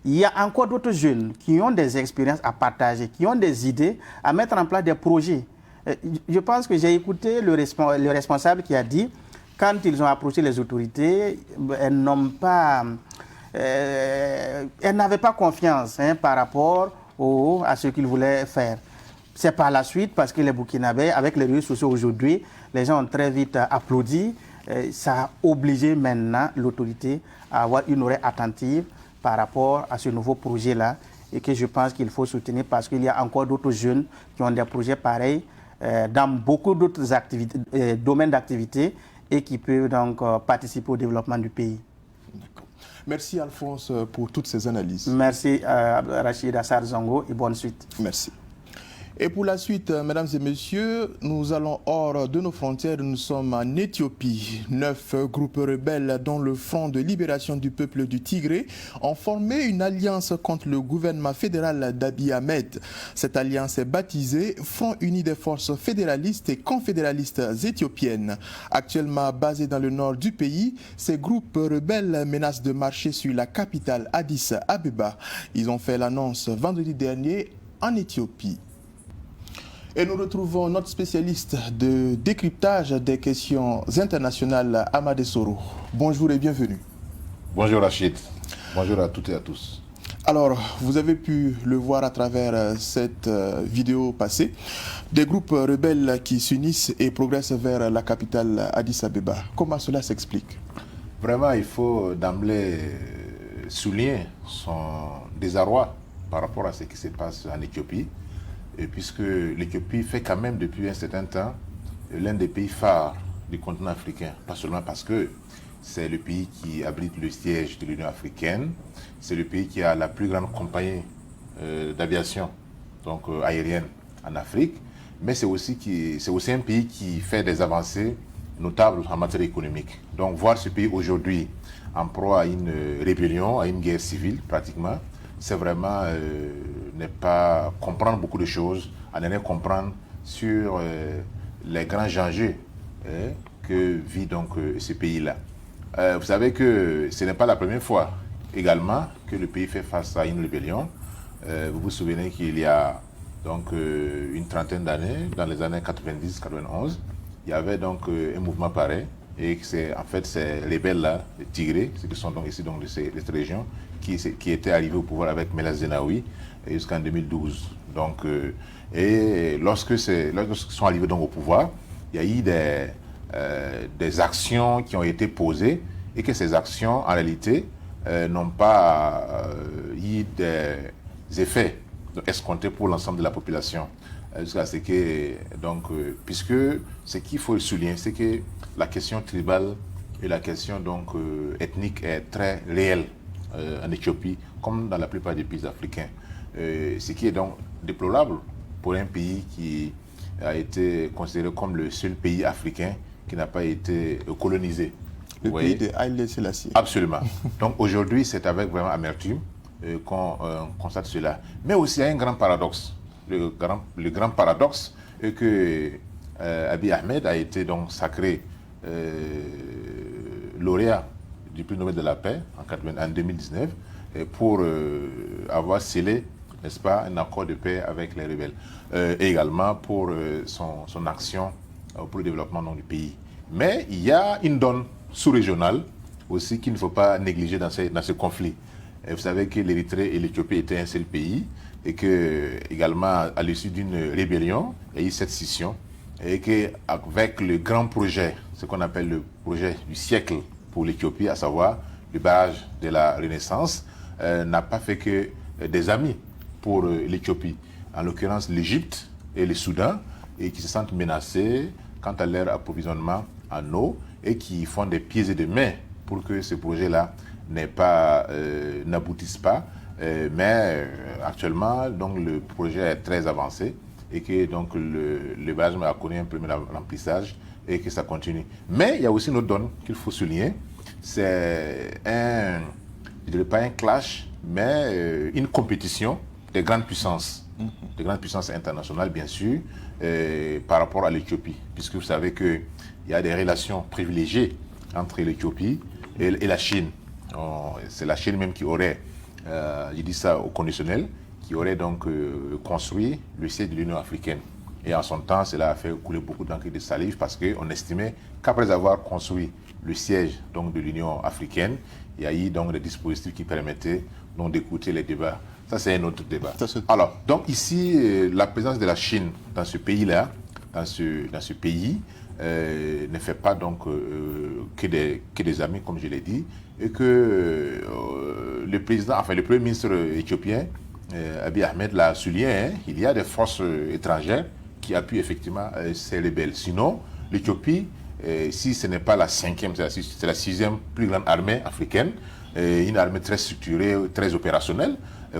Il y a encore d'autres jeunes qui ont des expériences à partager, qui ont des idées à mettre en place des projets. Je pense que j'ai écouté le responsable qui a dit, quand ils ont approché les autorités, elles n'avaient pas confiance par rapport à ce qu'ils voulaient faire. C'est par la suite, parce que les Burkinabés, avec les réseaux sociaux aujourd'hui, les gens ont très vite applaudi. Ça a obligé maintenant l'autorité à avoir une oreille attentive par rapport à ce nouveau projet-là. et que je pense qu'il faut soutenir parce qu'il y a encore d'autres jeunes qui ont des projets pareils dans beaucoup d'autres domaines d'activité et qui peuvent donc participer au développement du pays. D'accord. Merci Alphonse pour toutes ces analyses. Merci Rachid Assar Zongo et bonne suite. Merci. Et pour la suite, mesdames et messieurs, nous allons hors de nos frontières. Nous sommes en Éthiopie. 9 groupes rebelles, dont le Front de libération du peuple du Tigré, ont formé une alliance contre le gouvernement fédéral d'Abiy Ahmed. Cette alliance est baptisée Front uni des forces fédéralistes et confédéralistes éthiopiennes. Actuellement basés dans le nord du pays, ces groupes rebelles menacent de marcher sur la capitale Addis Abeba. Ils ont fait l'annonce vendredi dernier en Éthiopie. Et nous retrouvons notre spécialiste de décryptage des questions internationales, Amadé Soro. Bonjour et bienvenue. Bonjour Rachid. Bonjour à toutes et à tous. Alors, vous avez pu le voir à travers cette vidéo passée, des groupes rebelles qui s'unissent et progressent vers la capitale Addis Abeba. Comment cela s'explique? Vraiment, il faut d'emblée souligner son désarroi par rapport à ce qui se passe en Éthiopie. Et puisque l'Éthiopie fait quand même depuis un certain temps l'un des pays phares du continent africain, pas seulement parce que c'est le pays qui abrite le siège de l'Union africaine, c'est le pays qui a la plus grande compagnie d'aviation donc aérienne en Afrique, mais c'est aussi un pays qui fait des avancées notables en matière économique. Donc voir ce pays aujourd'hui en proie à une rébellion, à une guerre civile pratiquement, c'est vraiment ne pas comprendre beaucoup de choses, à ne rien comprendre sur les grands enjeux que vit donc ce pays-là. Vous savez que ce n'est pas la première fois également que le pays fait face à une rébellion. Vous vous souvenez qu'il y a donc une trentaine d'années, dans les années 90-91, il y avait donc un mouvement pareil. Et c'est en fait ces rebelles-là, les Tigrés, ceux qui sont donc ici donc de cette région, qui étaient arrivés au pouvoir avec Meles Zenawi jusqu'en 2012. Donc, et lorsqu'ils sont arrivés donc au pouvoir, il y a eu des actions qui ont été posées et que ces actions, en réalité, n'ont pas eu des effets escomptés pour l'ensemble de la population. Jusqu'à ce que, donc, puisque ce qu'il faut souligner, c'est que la question tribale et la question donc ethnique est très réelle en Éthiopie, comme dans la plupart des pays africains. Ce qui est donc déplorable pour un pays qui a été considéré comme le seul pays africain qui n'a pas été colonisé. Le pays de Haïlé Sélassié. Absolument. Donc aujourd'hui, c'est avec vraiment amertume qu'on constate cela. Mais aussi, il y a un grand paradoxe. Le grand paradoxe est que Abiy Ahmed a été donc sacré lauréat du prix Nobel de la paix en 2019 pour avoir scellé, n'est-ce pas, un accord de paix avec les rebelles et également pour son action pour le développement du pays. Mais il y a une donne sous-régionale aussi qu'il ne faut pas négliger dans ce conflit. Et vous savez que l'Érythrée et l'Éthiopie étaient un seul pays et que également à l'issue d'une rébellion, il y a eu cette scission et qu'avec le grand projet, ce qu'on appelle le projet du siècle pour l'Éthiopie, à savoir le barrage de la Renaissance, n'a pas fait que des amis pour l'Éthiopie, en l'occurrence l'Égypte et le Soudan, et qui se sentent menacés quant à leur approvisionnement en eau et qui font des pieds et des mains pour que ce projet-là n'aboutisse pas. Mais actuellement, donc, le projet est très avancé et que donc, le barrage a connu un premier remplissage et que ça continue. Mais il y a aussi une autre donne qu'il faut souligner. C'est je ne dirais pas un clash, mais une compétition des grandes puissances, des grandes puissances internationales, bien sûr, par rapport à l'Éthiopie. Puisque vous savez qu'il y a des relations privilégiées entre l'Éthiopie et la Chine. C'est la Chine même qui aurait, je dis ça au conditionnel, qui aurait donc construit le siège de l'Union africaine. Et en son temps, cela a fait couler beaucoup d'encre et de salive parce qu'on estimait qu'après avoir construit le siège donc, de l'Union africaine, il y a eu donc des dispositifs qui permettaient donc d'écouter les débats. Ça, c'est un autre débat. Alors, donc ici, la présence de la Chine dans ce pays-là, dans ce pays, ne fait pas donc que des amis, comme je l'ai dit, et que le premier ministre éthiopien Abiy Ahmed l'a souligné, hein, il y a des forces étrangères qui appuient effectivement ces rebelles. Sinon, l'Éthiopie, si ce n'est pas la 5e, c'est la 6e plus grande armée africaine, une armée très structurée, très opérationnelle.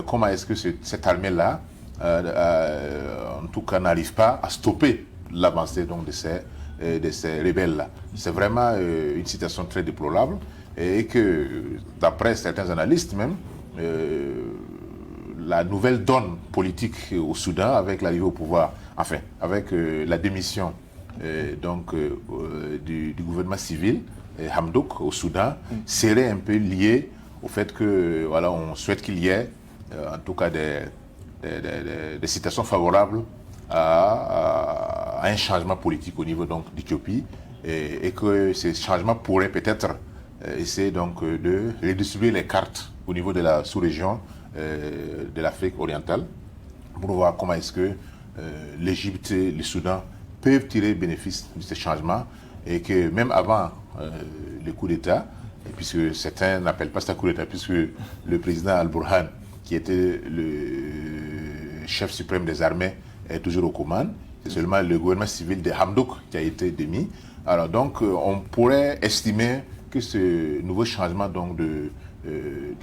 Comment est-ce que cette armée-là, en tout cas, n'arrive pas à stopper l'avancée donc de ces rebelles-là? C'est vraiment une situation très déplorable et que, d'après certains analystes même, la nouvelle donne politique au Soudan avec l'arrivée au pouvoir, enfin, avec la démission du gouvernement civil, Hamdok, au Soudan, serait un peu liée au fait que, voilà, on souhaite qu'il y ait, en tout cas, des situations favorables à un changement politique au niveau d'Éthiopie et que ces changements pourraient peut-être essayer donc de redistribuer les cartes au niveau de la sous-région de l'Afrique orientale pour voir comment est-ce que l'Égypte et le Soudan peuvent tirer bénéfice de ces changements et que même avant le coup d'État, puisque certains n'appellent pas ça coup d'État, puisque le président Al-Burhan, qui était le chef suprême des armées, est toujours aux commandes. C'est seulement le gouvernement civil de Hamdok qui a été démis. Alors donc, on pourrait estimer que ce nouveau changement donc, de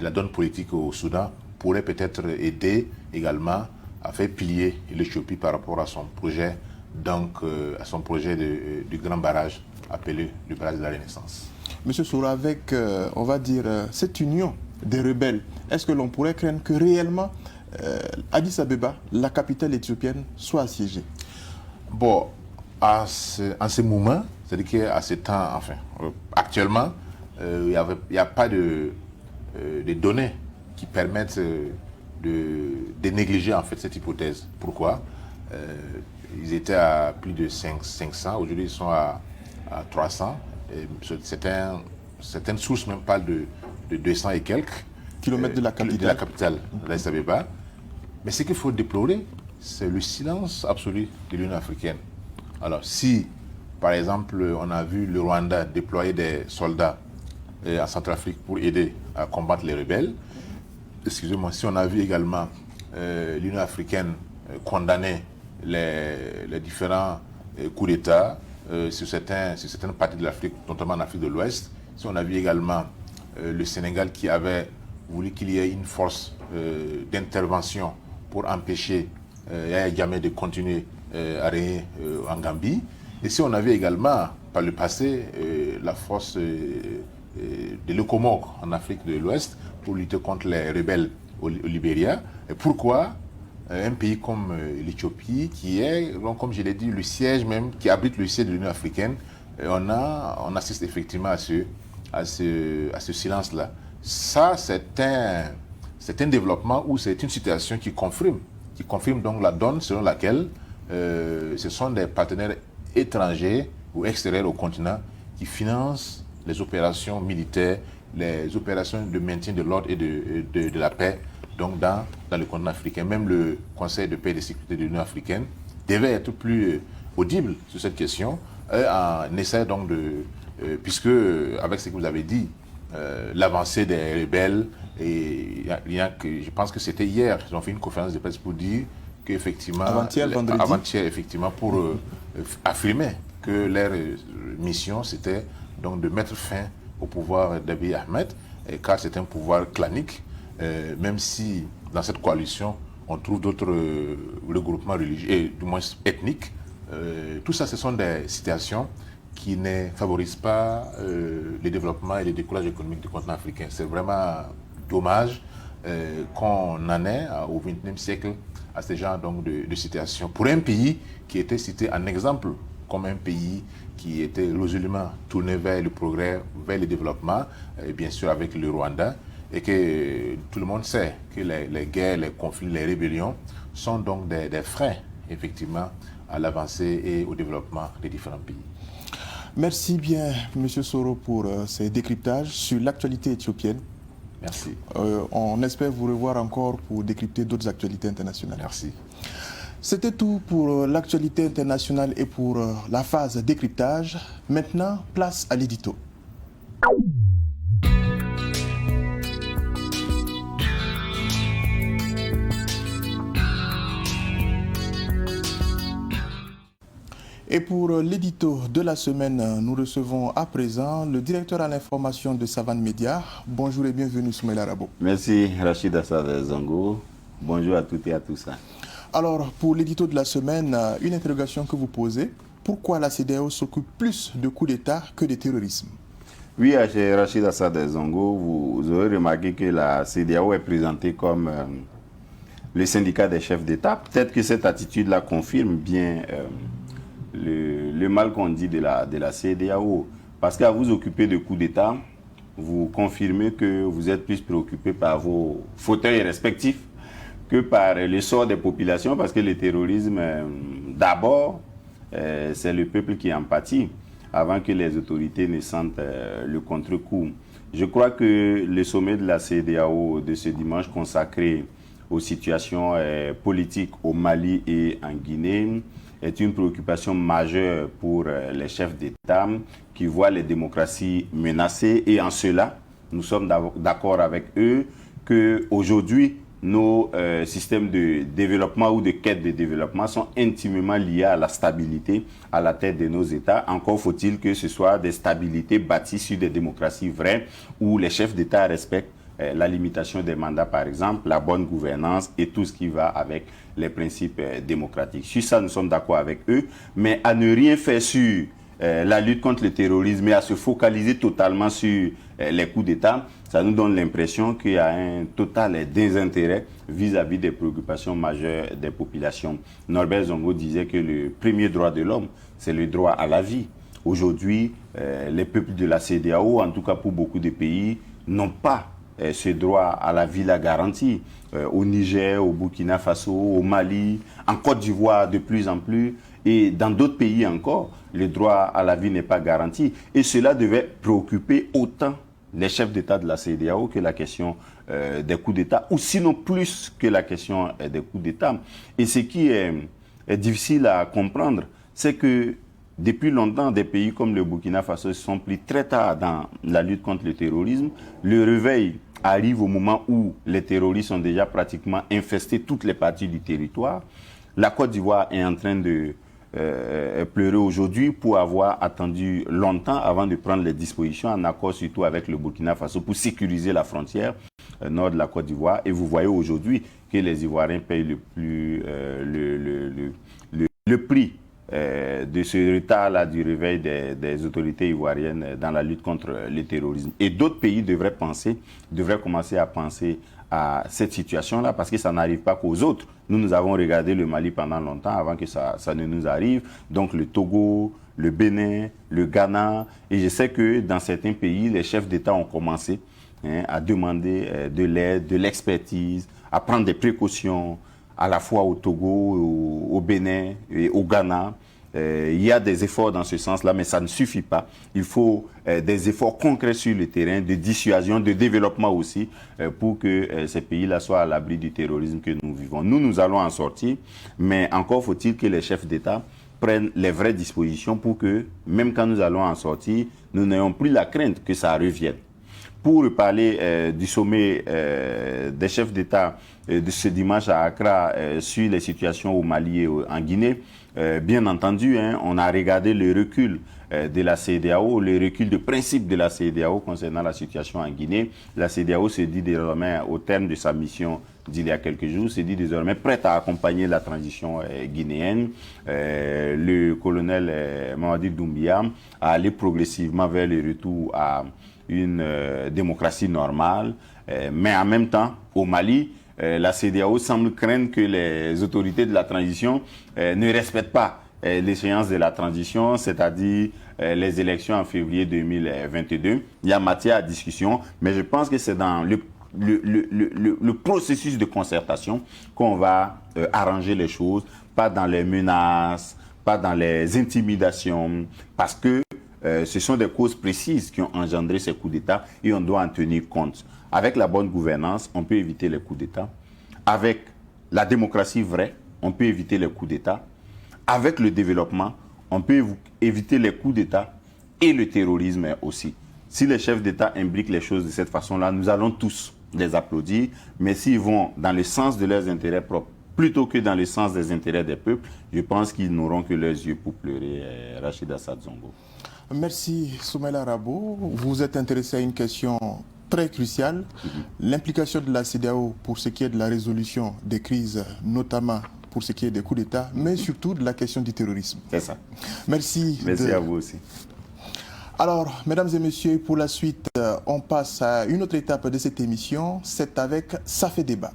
la donne politique au Soudan pourrait peut-être aider également à faire plier l'Éthiopie par rapport à son projet, du grand barrage appelé le barrage de la Renaissance. Monsieur Soura, avec, on va dire, cette union des rebelles, est-ce que l'on pourrait craindre que réellement Addis Abeba, la capitale éthiopienne, soit assiégée? Bon, en ce moment, c'est-à-dire qu'à ce temps, enfin, actuellement, il n'y a pas de données qui permettent de négliger en fait cette hypothèse. Pourquoi? Ils étaient à plus de 500, aujourd'hui ils sont à 300. Certaines sources même parlent de 200 et quelques kilomètres de la capitale, l'Addis Abeba. Mais ce qu'il faut déplorer, c'est le silence absolu de l'Union africaine. Alors si, par exemple, on a vu le Rwanda déployer des soldats en Centrafrique pour aider à combattre les rebelles, excusez-moi, si on a vu également l'Union africaine condamner les différents coups d'État sur certaines parties de l'Afrique, notamment en Afrique de l'Ouest, si on a vu également le Sénégal qui avait voulu qu'il y ait une force d'intervention pour empêcher Yahya Jammeh de continuer à régner en Gambie, et si on a vu également par le passé la force de l'Ecomog en Afrique de l'Ouest pour lutter contre les rebelles au Libéria. Et pourquoi un pays comme l'Éthiopie, qui est, comme je l'ai dit, le siège même, qui abrite le siège de l'Union africaine, on assiste effectivement à ce silence-là. Ça, c'est un développement ou c'est une situation qui confirme donc la donne selon laquelle ce sont des partenaires étrangers ou extérieurs au continent qui financent les opérations militaires, les opérations de maintien de l'ordre et de la paix donc dans le continent africain. Même le Conseil de paix et de sécurité de l'Union africaine devait être plus audible sur cette question en essayant donc puisque avec ce que vous avez dit, l'avancée des rebelles, et je pense que c'était hier, ils ont fait une conférence de presse pour dire qu'effectivement, avant-hier, effectivement, pour affirmer que leur mission, c'était donc de mettre fin au pouvoir d'Abiy Ahmed, car c'est un pouvoir clanique, même si dans cette coalition, on trouve d'autres regroupements religieux, et du moins ethniques. Tout ça, ce sont des situations qui ne favorisent pas le développement et le décollage économique du continent africain. C'est vraiment dommage qu'on en ait au XXIe siècle à ce genre donc, de situation. Pour un pays qui était cité en exemple comme un pays qui était résolument tourné vers le progrès, vers le développement, et bien sûr avec le Rwanda, et que tout le monde sait que les guerres, les conflits, les rébellions sont donc des freins, effectivement, à l'avancée et au développement des différents pays. Merci bien, M. Soro, pour ces décryptages sur l'actualité éthiopienne. Merci. On espère vous revoir encore pour décrypter d'autres actualités internationales. Merci. C'était tout pour l'actualité internationale et pour la phase décryptage. Maintenant, place à l'édito. Et pour l'édito de la semaine, nous recevons à présent le directeur à l'information de Savane Média. Bonjour et bienvenue, Soumaïla Rabo. Merci Rachid Assad Zango. Bonjour à toutes et à tous. Alors, pour l'édito de la semaine, une interrogation que vous posez. Pourquoi la CEDEAO s'occupe plus de coups d'État que de terrorisme? Oui, Rachid Assad Zango, vous aurez remarqué que la CEDEAO est présentée comme le syndicat des chefs d'État. Peut-être que cette attitude-là confirme bien le mal qu'on dit de la CEDEAO. Parce qu'à vous occuper de coups d'État, vous confirmez que vous êtes plus préoccupé par vos fauteuils respectifs que par le sort des populations, parce que le terrorisme, d'abord, c'est le peuple qui en pâtit, avant que les autorités ne sentent le contre-coup. Je crois que le sommet de la CEDEAO de ce dimanche consacré aux situations politiques au Mali et en Guinée est une préoccupation majeure pour les chefs d'État qui voient les démocraties menacées. Et en cela, nous sommes d'accord avec eux qu'aujourd'hui, nos systèmes de développement ou de quête de développement sont intimement liés à la stabilité à la tête de nos États. Encore faut-il que ce soit des stabilités bâties sur des démocraties vraies où les chefs d'État respectent la limitation des mandats, par exemple, la bonne gouvernance et tout ce qui va avec les principes démocratiques. Sur ça, nous sommes d'accord avec eux, mais à ne rien faire sur la lutte contre le terrorisme et à se focaliser totalement sur les coups d'État, ça nous donne l'impression qu'il y a un total désintérêt vis-à-vis des préoccupations majeures des populations. Norbert Zongo disait que le premier droit de l'homme, c'est le droit à la vie. Aujourd'hui, les peuples de la CEDEAO, en tout cas pour beaucoup de pays, n'ont pas ce droit à la vie la garantie. Au Niger, au Burkina Faso, au Mali, en Côte d'Ivoire de plus en plus, et dans d'autres pays encore, le droit à la vie n'est pas garanti. Et cela devait préoccuper autant les chefs d'État de la CEDEAO que la question des coups d'État, ou sinon plus que la question des coups d'État. Et ce qui est difficile à comprendre, c'est que depuis longtemps, des pays comme le Burkina Faso se sont pris très tard dans la lutte contre le terrorisme. Le réveil arrive au moment où les terroristes ont déjà pratiquement infesté toutes les parties du territoire. La Côte d'Ivoire est en train de pleurer aujourd'hui pour avoir attendu longtemps avant de prendre les dispositions, en accord surtout avec le Burkina Faso, pour sécuriser la frontière nord de la Côte d'Ivoire. Et vous voyez aujourd'hui que les Ivoiriens payent le prix de ce retard-là du réveil des autorités ivoiriennes dans la lutte contre le terrorisme. Et d'autres pays devraient commencer à penser à cette situation-là, parce que ça n'arrive pas qu'aux autres. Nous avons regardé le Mali pendant longtemps avant que ça ne nous arrive. Donc le Togo, le Bénin, le Ghana. Et je sais que dans certains pays, les chefs d'État ont commencé à demander de l'aide, de l'expertise, à prendre des précautions, à la fois au Togo, au Bénin et au Ghana. Il y a des efforts dans ce sens-là, mais ça ne suffit pas. Il faut des efforts concrets sur le terrain, de dissuasion, de développement aussi, pour que ces pays-là soient à l'abri du terrorisme que nous vivons. Nous allons en sortir, mais encore faut-il que les chefs d'État prennent les vraies dispositions pour que, même quand nous allons en sortir, nous n'ayons plus la crainte que ça revienne. Pour parler du sommet des chefs d'État de ce dimanche à Accra sur les situations au Mali et en Guinée, bien entendu, on a regardé le recul de la CEDEAO, le recul de principe de la CEDEAO concernant la situation en Guinée. La CEDEAO se dit désormais, au terme de sa mission d'il y a quelques jours, se dit désormais prête à accompagner la transition guinéenne. Le colonel Mamadi Doumbia a allé progressivement vers le retour à une démocratie normale, mais en même temps, au Mali, la CEDEAO semble craindre que les autorités de la transition ne respectent pas l'échéance de la transition, c'est-à-dire les élections en février 2022. Il y a matière à discussion, mais je pense que c'est dans le processus de concertation qu'on va arranger les choses, pas dans les menaces, pas dans les intimidations, parce que ce sont des causes précises qui ont engendré ces coups d'État et on doit en tenir compte. Avec la bonne gouvernance, on peut éviter les coups d'État. Avec la démocratie vraie, on peut éviter les coups d'État. Avec le développement, on peut éviter les coups d'État et le terrorisme aussi. Si les chefs d'État imbriquent les choses de cette façon-là, nous allons tous les applaudir. Mais s'ils vont dans le sens de leurs intérêts propres, plutôt que dans le sens des intérêts des peuples, je pense qu'ils n'auront que leurs yeux pour pleurer. Rachida Sadzogo. Merci Soumaïla Rabo. Vous êtes intéressé à une question très cruciale, l'implication de la CEDEAO pour ce qui est de la résolution des crises, notamment pour ce qui est des coups d'État, mais surtout de la question du terrorisme. C'est ça. Merci. Merci à vous aussi. Alors, mesdames et messieurs, pour la suite, on passe à une autre étape de cette émission, c'est avec Ça fait débat.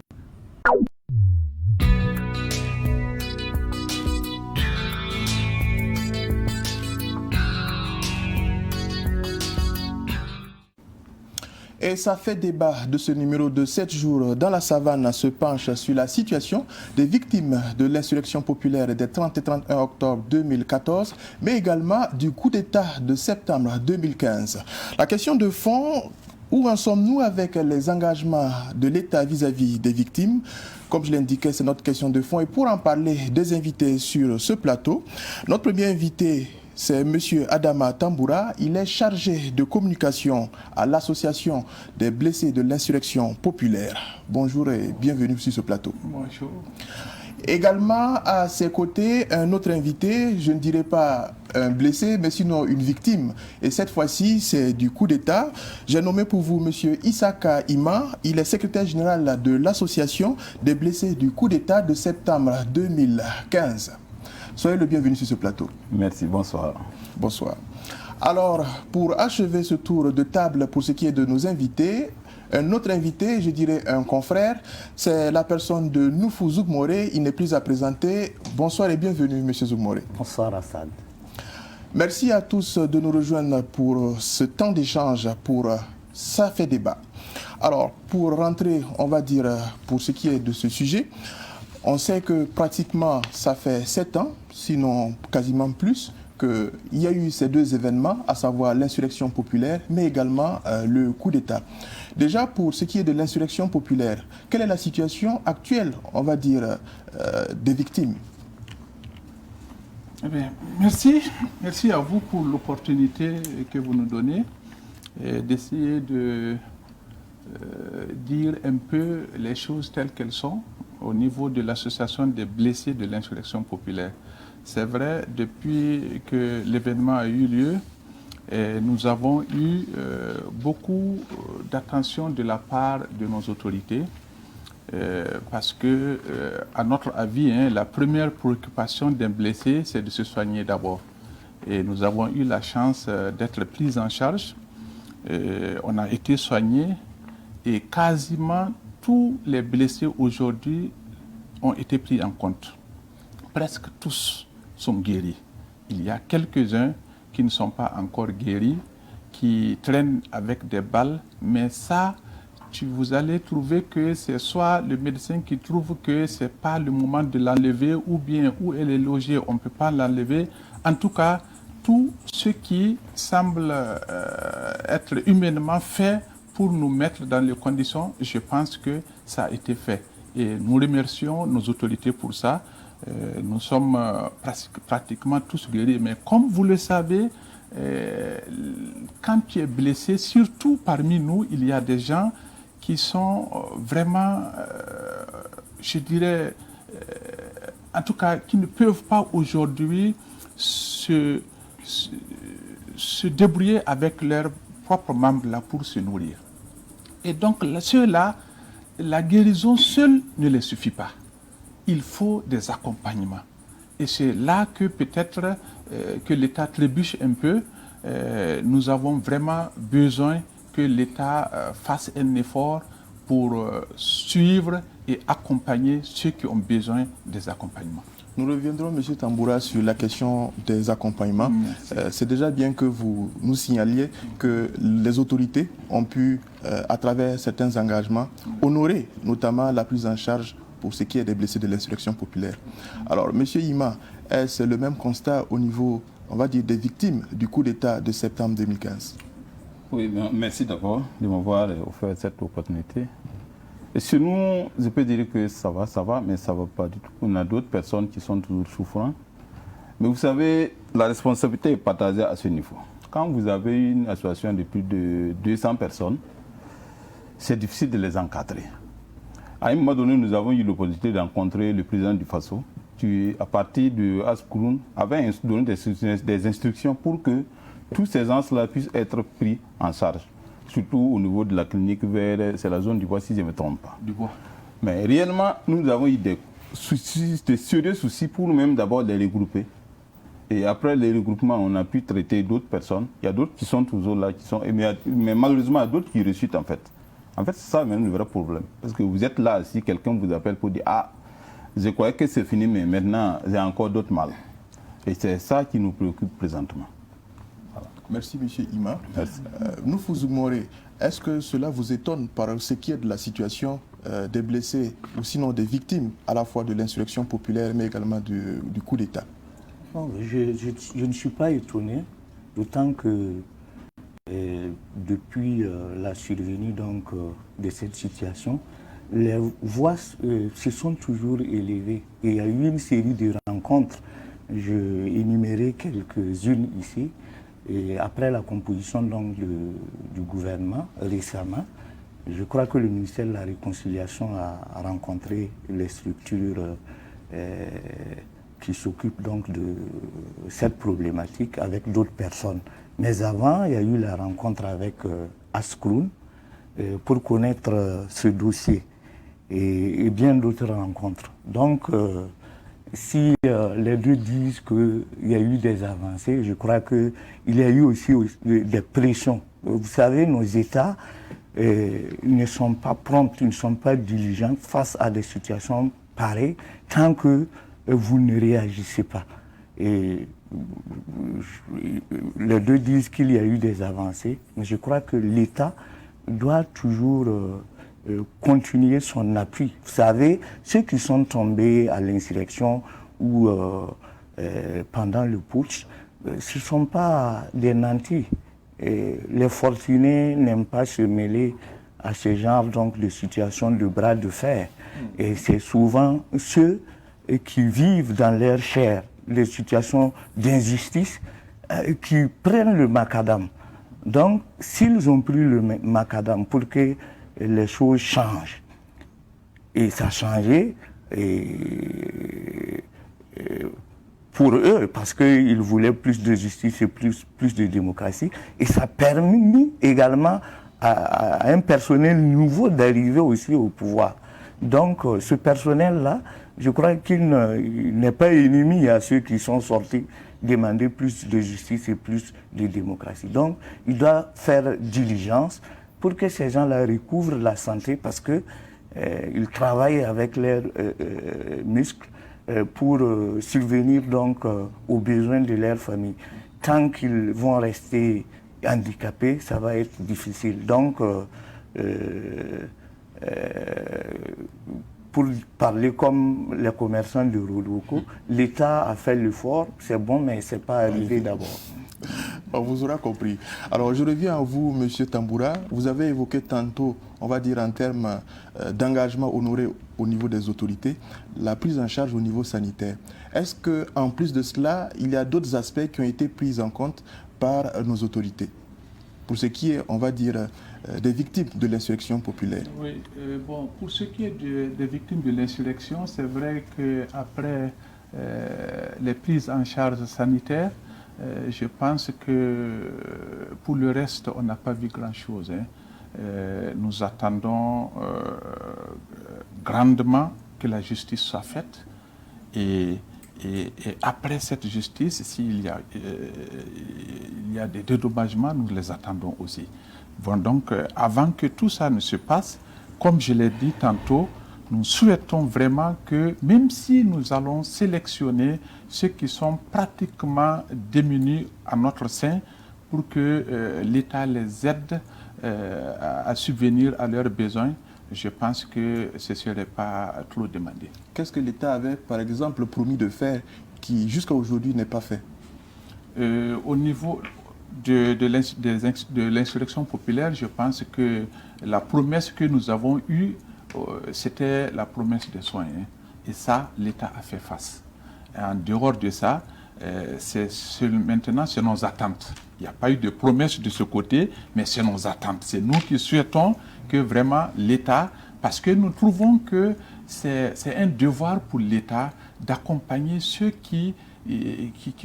Et ça fait débat de ce numéro de 7 jours dans la savane se penche sur la situation des victimes de l'insurrection populaire des 30 et 31 octobre 2014, mais également du coup d'État de septembre 2015. La question de fond, où en sommes-nous avec les engagements de l'État vis-à-vis des victimes? Comme je l'indiquais, c'est notre question de fond. Et pour en parler, des invités sur ce plateau, notre premier invité, c'est M. Adama Tamboura. Il est chargé de communication à l'Association des blessés de l'insurrection populaire. Bonjour et bienvenue sur ce plateau. Bonjour. Également à ses côtés, un autre invité, je ne dirais pas un blessé, mais sinon une victime. Et cette fois-ci, c'est du coup d'État. J'ai nommé pour vous M. Issaka Ima. Il est secrétaire général de l'Association des blessés du coup d'État de septembre 2015. Soyez le bienvenu sur ce plateau. Merci, bonsoir. Bonsoir. Alors, pour achever ce tour de table pour ce qui est de nos invités, un autre invité, je dirais un confrère, c'est la personne de Noufou Zougmoré. Il n'est plus à présenter. Bonsoir et bienvenue, M. Zougmoré. Bonsoir, Assad. Merci à tous de nous rejoindre pour ce temps d'échange, pour Ça fait débat. Alors, pour rentrer, on va dire, pour ce qui est de ce sujet, on sait que pratiquement ça fait 7 ans, sinon quasiment plus, qu'il y a eu ces deux événements, à savoir l'insurrection populaire, mais également le coup d'État. Déjà, pour ce qui est de l'insurrection populaire, quelle est la situation actuelle, on va dire, des victimes? Eh bien, merci. Merci à vous pour l'opportunité que vous nous donnez d'essayer de dire un peu les choses telles qu'elles sont au niveau de l'association des blessés de l'insurrection populaire. C'est vrai, depuis que l'événement a eu lieu, nous avons eu beaucoup d'attention de la part de nos autorités parce que, à notre avis, la première préoccupation d'un blessé, c'est de se soigner d'abord. Et nous avons eu la chance d'être pris en charge. On a été soignés et quasiment tous les blessés aujourd'hui ont été pris en compte. Presque tous sont guéris. Il y a quelques-uns qui ne sont pas encore guéris, qui traînent avec des balles, mais ça, vous allez trouver que c'est soit le médecin qui trouve que ce n'est pas le moment de l'enlever, ou bien où elle est logée, on ne peut pas l'enlever. En tout cas, tout ce qui semble être humainement fait pour nous mettre dans les conditions, je pense que ça a été fait. Et nous remercions nos autorités pour ça. Nous sommes pratiquement tous guéris. Mais comme vous le savez, quand tu es blessé, surtout parmi nous, il y a des gens qui sont vraiment, je dirais, en tout cas, qui ne peuvent pas aujourd'hui se débrouiller avec leurs propres membres là pour se nourrir. Et donc, ceux-là, la guérison seule ne les suffit pas. Il faut des accompagnements. Et c'est là que peut-être que l'État trébuche un peu. Nous avons vraiment besoin que l'État fasse un effort pour suivre et accompagner ceux qui ont besoin des accompagnements. Nous reviendrons, M. Tamboura, sur la question des accompagnements. C'est déjà bien que vous nous signaliez que les autorités ont pu, à travers certains engagements, honorer notamment la prise en charge pour ce qui est des blessés de l'insurrection populaire. Alors, M. Ima, est-ce le même constat au niveau, on va dire, des victimes du coup d'État de septembre 2015? Oui, merci d'abord de m'avoir offert cette opportunité. Et chez nous, je peux dire que ça va, mais ça ne va pas du tout. On a d'autres personnes qui sont toujours souffrantes. Mais vous savez, la responsabilité est partagée à ce niveau. Quand vous avez une association de plus de 200 personnes, c'est difficile de les encadrer. À un moment donné, nous avons eu l'opportunité de rencontrer le président du Faso, qui, à partir de Askouroun, avait donné des instructions pour que tous ces gens-là puissent être pris en charge. Surtout au niveau de la clinique vers, c'est la zone du bois, si je ne me trompe pas. Du bois. Mais réellement, nous avons eu des sérieux soucis pour nous-mêmes d'abord les regrouper. Et après les regroupements, on a pu traiter d'autres personnes. Il y a d'autres qui sont toujours là, mais malheureusement, il y a d'autres qui ressuscitent en fait. En fait, c'est ça même le vrai problème. Parce que vous êtes là, si quelqu'un vous appelle pour dire « Ah, je croyais que c'est fini, mais maintenant, il y a encore d'autres mal. » Et c'est ça qui nous préoccupe présentement. Voilà. Merci, M. Ima. Noufouzou Moré, est-ce que cela vous étonne par ce qui est de la situation des blessés ou sinon des victimes à la fois de l'insurrection populaire mais également du coup d'État? Non, je ne suis pas étonné, d'autant que depuis la survenue donc, de cette situation, les voix se sont toujours élevées. Et il y a eu une série de rencontres. Je énumérais quelques-unes ici. Et après la composition donc, du gouvernement récemment, je crois que le ministère de la Réconciliation a rencontré les structures qui s'occupent donc de cette problématique avec d'autres personnes. Mais avant, il y a eu la rencontre avec Askouroun pour connaître ce dossier et bien d'autres rencontres. Donc, si les deux disent qu'il y a eu des avancées, je crois qu'il y a eu aussi des pressions. Vous savez, nos États ne sont pas prompts, ils ne sont pas diligents face à des situations pareilles tant que vous ne réagissez pas. Et les deux disent qu'il y a eu des avancées, mais je crois que l'État doit toujours continuer son appui. Vous savez, ceux qui sont tombés à l'insurrection ou pendant le putsch, ce ne sont pas des nantis. Et les fortunés n'aiment pas se mêler à ce genre donc, de situation de bras de fer. Et c'est souvent ceux qui vivent dans leur chair les situations d'injustice qui prennent le macadam. Donc, s'ils ont pris le macadam pour que les choses changent, et ça a changé pour eux, parce qu'ils voulaient plus de justice et plus de démocratie, et ça a permis également à un personnel nouveau d'arriver aussi au pouvoir. Donc, ce personnel-là, je crois qu'il n'est pas ennemi à ceux qui sont sortis demander plus de justice et plus de démocratie. Donc, il doit faire diligence pour que ces gens-là recouvrent la santé parce qu'ils travaillent avec leurs muscles pour subvenir donc aux besoins de leur famille. Tant qu'ils vont rester handicapés, ça va être difficile. Donc, pour parler comme les commerçants de Rodoko, l'État a fait l'effort, c'est bon, mais ce n'est pas arrivé d'abord. On vous aura compris. Alors, je reviens à vous, M. Tamboura. Vous avez évoqué tantôt, on va dire en termes d'engagement honoré au niveau des autorités, la prise en charge au niveau sanitaire. Est-ce qu'en plus de cela, il y a d'autres aspects qui ont été pris en compte par nos autorités pour ce qui est, on va dire, des victimes de l'insurrection populaire? Oui, bon, pour ce qui est des victimes de l'insurrection, c'est vrai qu'après les prises en charge sanitaires, je pense que pour le reste, on n'a pas vu grand-chose. Nous attendons grandement que la justice soit faite et après cette justice, s'il y a des dédommagements, nous les attendons aussi. Bon, donc, avant que tout ça ne se passe, comme je l'ai dit tantôt, nous souhaitons vraiment que, même si nous allons sélectionner ceux qui sont pratiquement démunis à notre sein, pour que l'État les aide à subvenir à leurs besoins, je pense que ce ne serait pas trop demandé. Qu'est-ce que l'État avait, par exemple, promis de faire qui, jusqu'à aujourd'hui, n'est pas fait? Au niveau de l'insurrection populaire, je pense que la promesse que nous avons eue, c'était la promesse des soins. Et ça, l'État a fait face. Et en dehors de ça, maintenant, c'est nos attentes. Il n'y a pas eu de promesse de ce côté, mais c'est nos attentes. C'est nous qui souhaitons que vraiment l'État, Parce que nous trouvons que c'est un devoir pour l'État d'accompagner ceux qui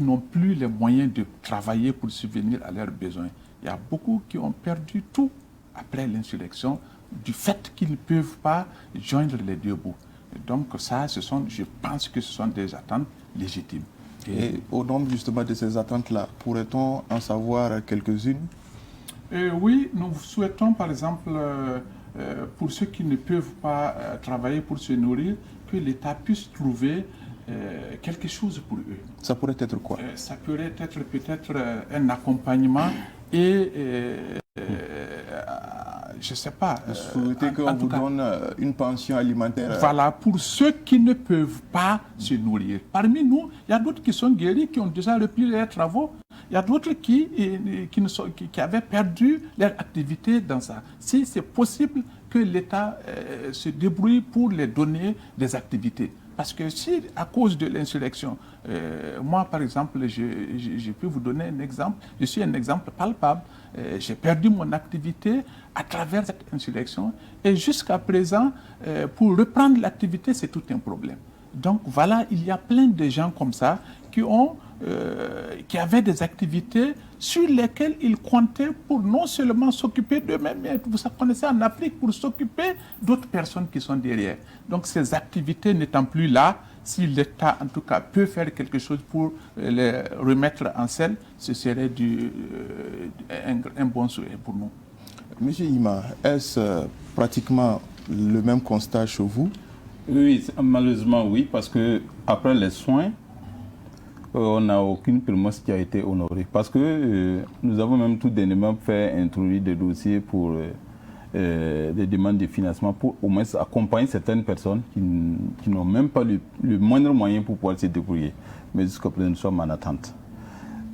n'ont plus les moyens de travailler pour subvenir à leurs besoins. Il y a beaucoup qui ont perdu tout après l'insurrection du fait qu'ils ne peuvent pas joindre les deux bouts. Donc ça, je pense que ce sont des attentes légitimes. Et au nom justement de ces attentes-là, pourrait-on en savoir quelques-unes? Oui, nous souhaitons par exemple, pour ceux qui ne peuvent pas travailler pour se nourrir, que l'État puisse trouver quelque chose pour eux. Ça pourrait être quoi? Ça pourrait être peut-être un accompagnement et je ne sais pas. Vous souhaitez qu'on vous donne une pension alimentaire? Voilà, pour ceux qui ne peuvent pas se nourrir. Parmi nous, il y a d'autres qui sont guéris, qui ont déjà repris leurs travaux. Il y a d'autres qui avaient perdu leur activité dans ça. Si c'est possible que l'État se débrouille pour les donner des activités. Parce que si, à cause de l'insurrection, moi par exemple, je peux vous donner un exemple, je suis un exemple palpable, j'ai perdu mon activité à travers cette insurrection et jusqu'à présent, pour reprendre l'activité, c'est tout un problème. Donc voilà, il y a plein de gens comme ça qui avaient des activités sur lesquelles ils comptaient pour non seulement s'occuper d'eux-mêmes, mais vous connaissez en Afrique, pour s'occuper d'autres personnes qui sont derrière. Donc ces activités n'étant plus là, si l'État en tout cas peut faire quelque chose pour les remettre en selle, ce serait un bon souhait pour nous. Monsieur Ima, est-ce pratiquement le même constat chez vous? Oui, malheureusement oui, parce que après les soins, on n'a aucune promesse qui a été honorée. Parce que nous avons même tout dernièrement fait introduire des dossiers pour des demandes de financement pour au moins accompagner certaines personnes qui n'ont même pas le moindre moyen pour pouvoir se débrouiller. Mais jusqu'à présent, nous sommes en attente.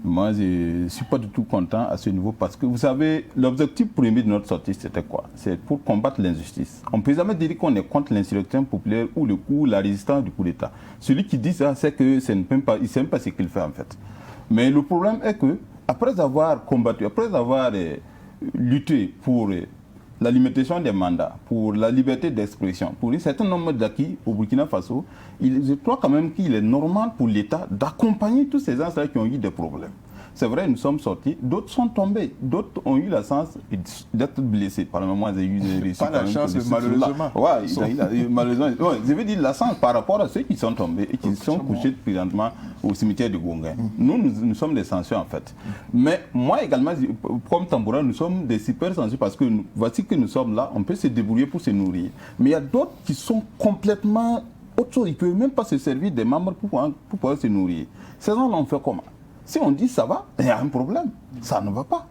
Moi, je ne suis pas du tout content à ce niveau parce que, vous savez, l'objectif premier de notre sortie, c'était quoi? C'est pour combattre l'injustice. On ne peut jamais dire qu'on est contre l'insurrection populaire ou la résistance du coup d'État. Celui qui dit ça, c'est qu'il ne sait même pas ce qu'il fait en fait. Mais le problème est que, après avoir combattu, après avoir lutté pour la limitation des mandats, pour la liberté d'expression, pour un certain nombre d'acquis au Burkina Faso, je crois quand même qu'il est normal pour l'État d'accompagner tous ces gens-là qui ont eu des problèmes. C'est vrai, nous sommes sortis, d'autres sont tombés, d'autres ont eu la chance d'être blessés. Par exemple, moi, j'ai eu des pas la chance, malheureusement. Oui, malheureusement. Ouais, je veux dire la chance par rapport à ceux qui sont tombés et qui sont couchés présentement au cimetière de Gongain. Nous sommes des sensibles en fait. Mais moi également, comme Tamboura, nous sommes des super sensibles parce que voici que nous sommes là, on peut se débrouiller pour se nourrir. Mais il y a d'autres qui sont complètement autre chose. Ils ne peuvent même pas se servir des membres pour pouvoir se nourrir. Ces gens-là, on fait comment? Si on dit ça va, il y a un problème. Ça ne va pas.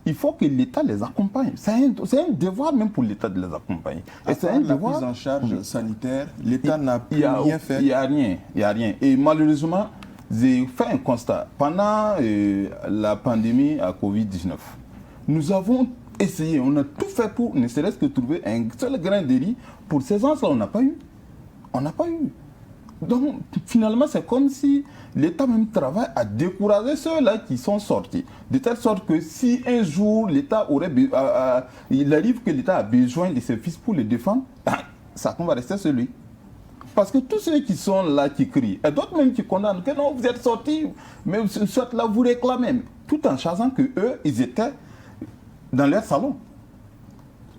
Il faut que l'État les accompagne. C'est un devoir même pour l'État de les accompagner. Et c'est un devoir. La prise en charge sanitaire, l'État n'a plus rien fait. Il n'y a rien. Et malheureusement, j'ai fait un constat. Pendant la pandémie à Covid-19, nous avons essayé, on a tout fait pour ne serait-ce que trouver un seul grain de riz. Pour ces gens-là, on n'a pas eu. On n'a pas eu. Donc, finalement, c'est comme si l'État même travaille à décourager ceux-là qui sont sortis. De telle sorte que si un jour l'État il arrive que l'État a besoin de services pour les défendre, ça va rester celui. Parce que tous ceux qui sont là, qui crient, et d'autres même qui condamnent, que non, vous êtes sortis, mais soit là, vous réclamez, tout en sachant qu'eux, ils étaient dans leur salon.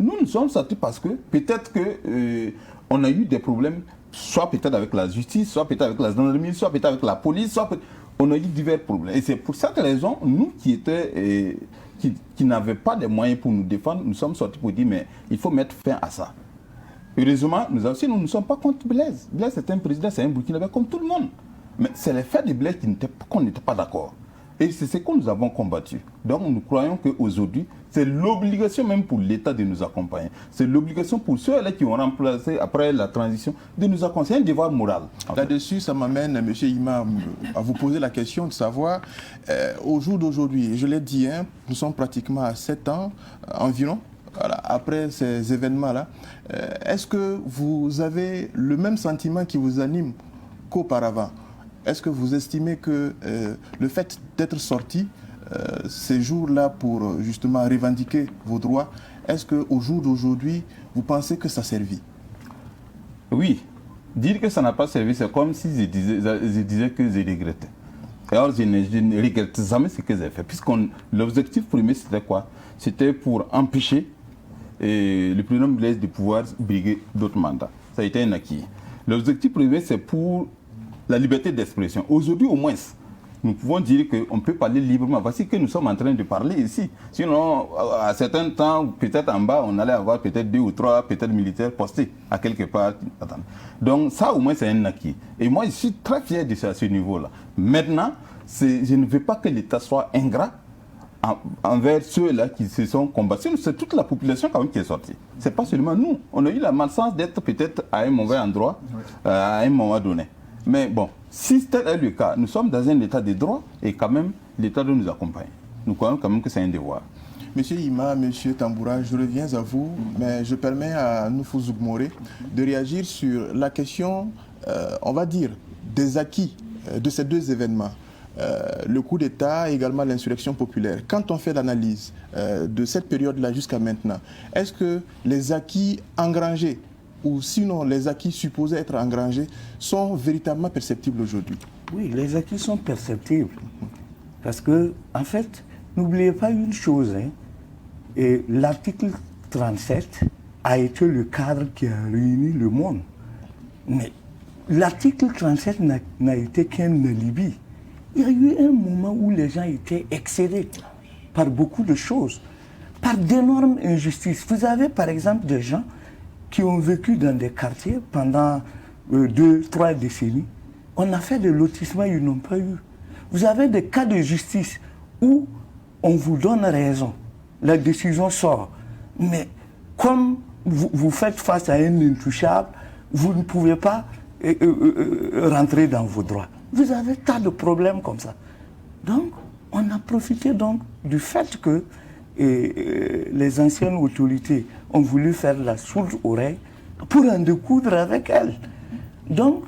Nous sommes sortis parce que peut-être qu'on a eu des problèmes, soit peut-être avec la justice, soit peut-être avec la gendarmerie, soit peut-être avec la police, on a eu divers problèmes. Et c'est pour cette raison, nous qui n'avions pas de moyens pour nous défendre, nous sommes sortis pour dire, mais il faut mettre fin à ça. Heureusement, nous ne sommes pas contre Blaise. Blaise, c'est un président, c'est un Burkinabé comme tout le monde. Mais c'est les faits de Blaise qu'on n'était pas d'accord. Et c'est ce que nous avons combattu. Donc nous croyons qu'aujourd'hui, c'est l'obligation même pour l'État de nous accompagner. C'est l'obligation pour ceux-là qui ont remplacé après la transition de nous accompagner. C'est un devoir moral. Là-dessus, ça m'amène, M. Imam, à vous poser la question de savoir, au jour d'aujourd'hui, je l'ai dit, nous sommes pratiquement à 7 ans environ, voilà, après ces événements-là. Est-ce que vous avez le même sentiment qui vous anime qu'auparavant? Est-ce que vous estimez que le fait d'être sorti ces jours-là pour justement revendiquer vos droits, Est-ce qu'au jour d'aujourd'hui, vous pensez que ça servit? Oui. Dire que ça n'a pas servi, c'est comme si je disais que je regrettais. Alors, je ne regrette jamais ce que j'ai fait. L'objectif premier, c'était quoi? C'était pour empêcher le président Blaise de pouvoir briguer d'autres mandats. Ça a été un acquis. L'objectif premier, c'est pour la liberté d'expression. Aujourd'hui, au moins, nous pouvons dire qu'on peut parler librement. Voici que nous sommes en train de parler ici. Sinon, à certains temps, peut-être en bas, on allait avoir peut-être 2 ou 3 peut-être militaires postés à quelque part. Donc ça, au moins, c'est un acquis. Et moi, je suis très fier de ça à ce niveau-là. Maintenant, je ne veux pas que l'État soit ingrat envers ceux-là qui se sont combattus. C'est toute la population quand même qui est sortie. Ce n'est pas seulement nous. On a eu la malchance d'être peut-être à un mauvais endroit, à un moment donné. Mais bon, si tel est le cas, nous sommes dans un état de droit et quand même l'État doit nous accompagner. Nous croyons quand même que c'est un devoir. Monsieur Ima, Monsieur Tamboura, je reviens à vous, mais je permets à Noufou Zougmoré de réagir sur la question, on va dire, des acquis de ces deux événements. Le coup d'État et également l'insurrection populaire. Quand on fait l'analyse de cette période-là jusqu'à maintenant, est-ce que les acquis engrangés ou sinon les acquis supposés être engrangés sont véritablement perceptibles aujourd'hui? Oui, les acquis sont perceptibles. Parce que, en fait, n'oubliez pas une chose, l'article 37 a été le cadre qui a réuni le monde. Mais l'article 37 n'a été qu'un alibi. Il y a eu un moment où les gens étaient excédés par beaucoup de choses, par d'énormes injustices. Vous avez par exemple des gens qui ont vécu dans des quartiers pendant 2-3 décennies. On a fait des lotissements, ils n'ont pas eu. Vous avez des cas de justice où on vous donne raison, la décision sort. Mais comme vous faites face à un intouchable, vous ne pouvez pas rentrer dans vos droits. Vous avez tas de problèmes comme ça. Donc, on a profité donc du fait que les anciennes autorités ont voulu faire la sourde oreille pour en découdre avec elles. Donc,